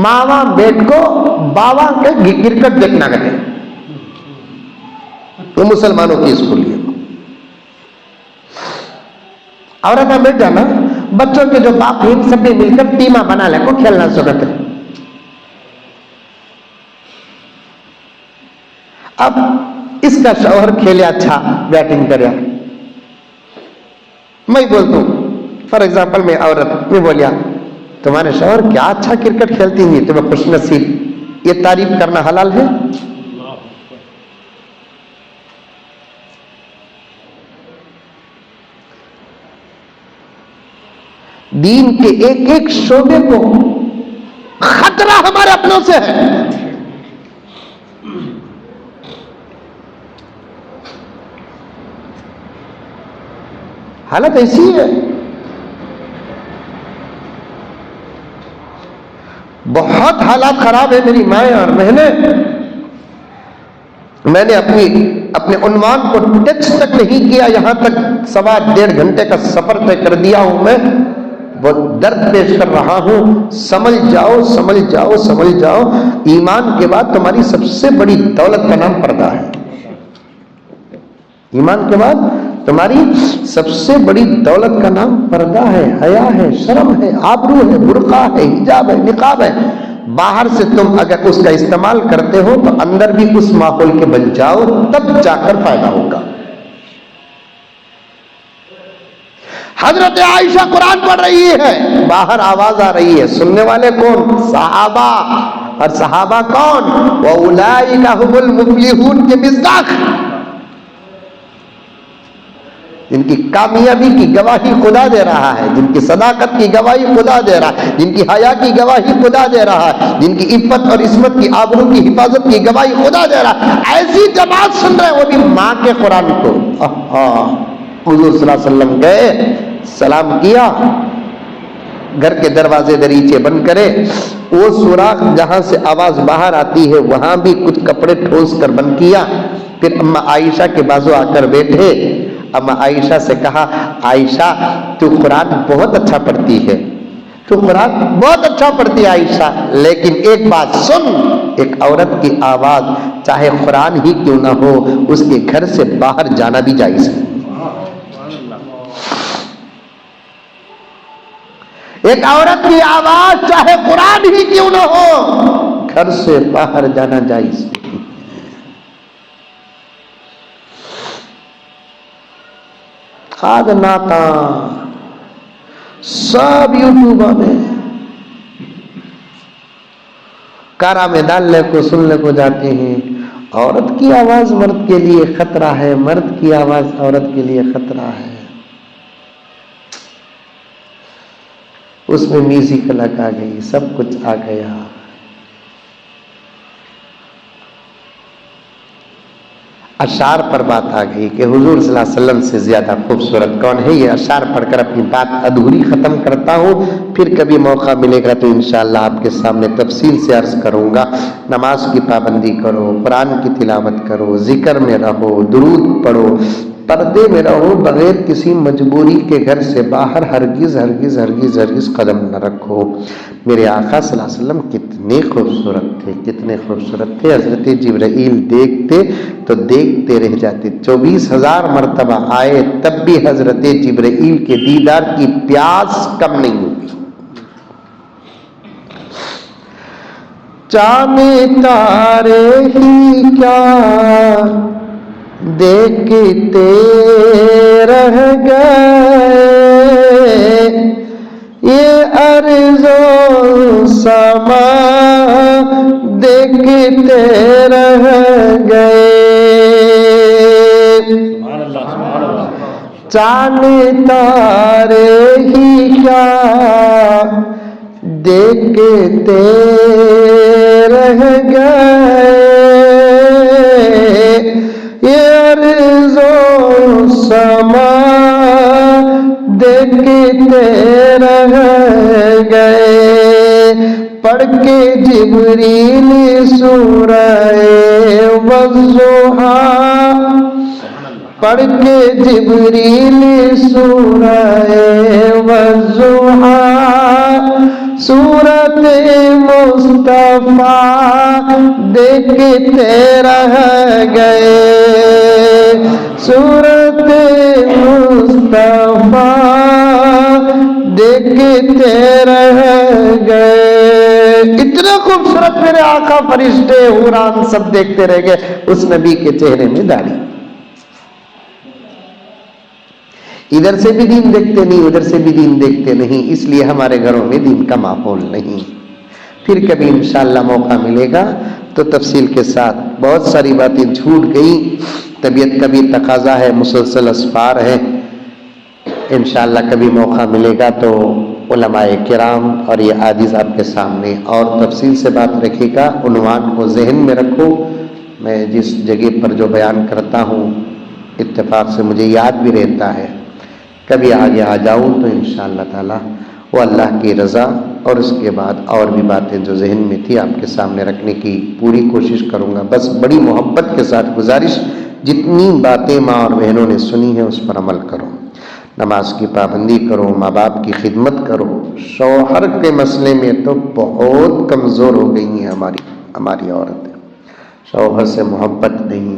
ماں بیٹ کو بابا کے کرکٹ دیکھنا کرے. وہ مسلمانوں کی اسکول ہے. عورت میں بیٹھ جانا، بچوں کے جو باپ ہیں سب بھی مل کر ٹیما بنا لے کو کھیلنا شروع کرے. اب اس کا شوہر کھیلے اچھا، بیٹنگ کرے. میں بولتا ہوں فار ایگزامپل میں عورت میں بولیا تمہارے شوہر کیا اچھا کرکٹ کھیلتی ہیں، تمہیں خوش نصیب. یہ تعریف کرنا حلال ہے؟ دین کے ایک ایک شعبے کو خطرہ ہمارے اپنوں سے ہے. حالت ایسی ہے. بہت حالات خراب ہے میری مائیں. اور میں نے اپنے عنوان کو ٹچ تک نہیں کیا، یہاں تک 1.5 گھنٹے کا سفر طے کر دیا ہوں. میں بہت درد پیش کر رہا ہوں. سمجھ جاؤ ایمان کے بعد تمہاری سب سے بڑی دولت کا نام پردہ ہے. ایمان کے بعد تمہاری سب سے بڑی دولت کا نام پردہ ہے، حیا ہے، شرم ہے، آبرو ہے، برقع ہے، حجاب ہے، نقاب ہے. باہر سے تم اگر اس کا استعمال کرتے ہو تو اندر بھی اس ماحول کے بن جاؤ، تب جا کر فائدہ ہوگا. حضرت عائشہ قرآن پڑھ رہی ہے، باہر آواز آ رہی ہے. سننے والے کون؟ صحابہ. اور صحابہ کون؟ وَأُولَئِكَ هُمُ الْمُفْلِحُونَ کے مصداق، جن کی کامیابی کی گواہی خدا دے رہا ہے، جن کی صداقت کی گواہی خدا دے رہا ہے، جن کی حیا کی گواہی خدا دے رہا ہے، جن کی عفت اور عصمت کی آبرو کی حفاظت کی گواہی خدا دے رہا ہے. ایسی جماعت سن رہے ہیں، وہ بھی ماں کے قرآن کو. حضور صلی اللہ علیہ وسلم گئے، سلام کیا، گھر کے دروازے دریچے بند کرے، وہ سوراخ جہاں سے آواز باہر آتی ہے وہاں بھی کچھ کپڑے ٹھوس کر بند کیا، پھر اما عائشہ کے بازو آ کر بیٹھے، اما عائشہ سے کہا عائشہ تو قرآن بہت اچھا پڑھتی ہے، تو قرآن بہت اچھا پڑھتی ہے عائشہ، لیکن ایک بات سن، ایک عورت کی آواز چاہے قرآن ہی کیوں نہ ہو اس کے گھر سے باہر جانا بھی جائز ہے، ایک عورت کی آواز چاہے قرآن ہی کیوں نہ ہو گھر سے باہر جانا جائز نہیں۔ خاد ناتا سب یوٹیوب میں کارا میں ڈالنے کو سننے کو جاتے ہیں، عورت کی آواز مرد کے لیے خطرہ ہے، مرد کی آواز عورت کے لیے خطرہ ہے، اس میں میوزک الگ آ گئی، سب کچھ آ گیا۔ اشعار پر بات آ گئی کہ حضور صلی اللہ علیہ وسلم سے زیادہ خوبصورت کون ہے، یہ اشعار پڑھ کر اپنی بات ادھوری ختم کرتا ہوں، پھر کبھی موقع ملے گا تو انشاءاللہ آپ کے سامنے تفصیل سے عرض کروں گا۔ نماز کی پابندی کرو، قرآن کی تلاوت کرو، ذکر میں رہو، درود پڑھو، پردے میں رہو، بغیر کسی مجبوری کے گھر سے باہر ہرگز ہرگز ہرگز ہرگز قدم نہ رکھو۔ میرے آقا صلی اللہ علیہ وسلم کتنے خوبصورت تھے، کتنے خوبصورت تھے، حضرت جبرائیل دیکھتے تو دیکھتے رہ جاتے، 24,000 مرتبہ آئے تب بھی حضرت جبرائیل کے دیدار کی پیاس کم نہیں ہوئی۔ چاند تارے ہی کیا دیکھتے رہ گئے، یہ ارض و سما دیکھتے رہ گئے، چاند تارے ہی کیا دیکھتے رہ گئے، یہ ارض و سما دیکھتے رہ گئے، پڑھ کے جبریل سورہ والضحیٰ، پڑھ کے جبریل سورہ والضحیٰ، سورت مصطفیٰ دیکھتے رہ گئے، سورت مصطفیٰ دیکھتے رہ گئے۔ اتنا خوبصورت میرے آقا، فرشتے حوران سب دیکھتے رہ گئے، اس نبی کے چہرے میں داڑھی، ادھر سے بھی دین دیکھتے نہیں، ادھر سے بھی دین دیکھتے نہیں، اس لیے ہمارے گھروں میں دین کا ماحول نہیں۔ پھر کبھی انشاءاللہ موقع ملے گا تو تفصیل کے ساتھ، بہت ساری باتیں چھوٹ گئیں، طبیعت کا بھی تقاضا ہے، مسلسل اسفار ہے، انشاءاللہ کبھی موقع ملے گا تو علماء کرام اور یہ حدیث آپ کے سامنے اور تفصیل سے بات رکھے گا۔ عنوان کو ذہن میں رکھو، میں جس جگہ پر جو بیان کرتا ہوں اتفاق سے مجھے یاد بھی رہتا ہے، کبھی آگے آ جاؤں تو انشاءاللہ تعالی وہ اللہ کی رضا اور اس کے بعد اور بھی باتیں جو ذہن میں تھی آپ کے سامنے رکھنے کی پوری کوشش کروں گا۔ بس بڑی محبت کے ساتھ گزارش، جتنی باتیں ماں اور بہنوں نے سنی ہیں اس پر عمل کرو، نماز کی پابندی کرو، ماں باپ کی خدمت کرو۔ شوہر کے مسئلے میں تو بہت کمزور ہو گئی ہیں ہماری عورتیں، شوہر سے محبت نہیں،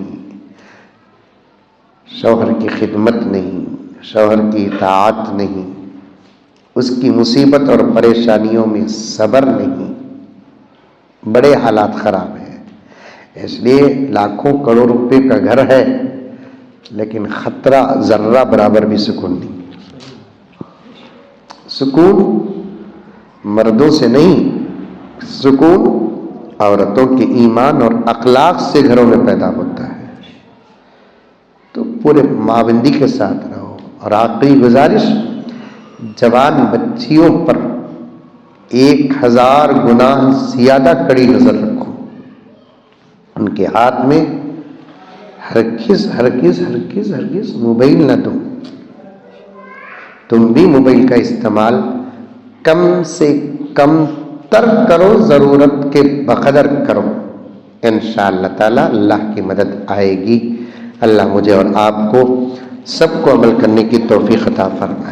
شوہر کی خدمت نہیں، شوہر کی اطاعت نہیں، اس کی مصیبت اور پریشانیوں میں صبر نہیں، بڑے حالات خراب ہیں۔ اس لیے لاکھوں کروڑ روپے کا گھر ہے لیکن خطرہ ذرہ برابر بھی سکون نہیں۔ سکون مردوں سے نہیں، سکون عورتوں کے ایمان اور اخلاق سے گھروں میں پیدا ہوتا ہے۔ تو پورے پابندی کے ساتھ رہو۔ اور آخری گزارش، جوان بچیوں پر 1000 گناہ زیادہ کڑی نظر رکھو، ان کے ہاتھ میں ہرگز ہرگز ہرگز ہرگز موبائل نہ دو۔ تم بھی موبائل کا استعمال کم سے کم تر کرو، ضرورت کے بقدر کرو، انشاءاللہ تعالی اللہ کی مدد آئے گی۔ اللہ مجھے اور آپ کو سب کو عمل کرنے کی توفیق عطا فرمائے۔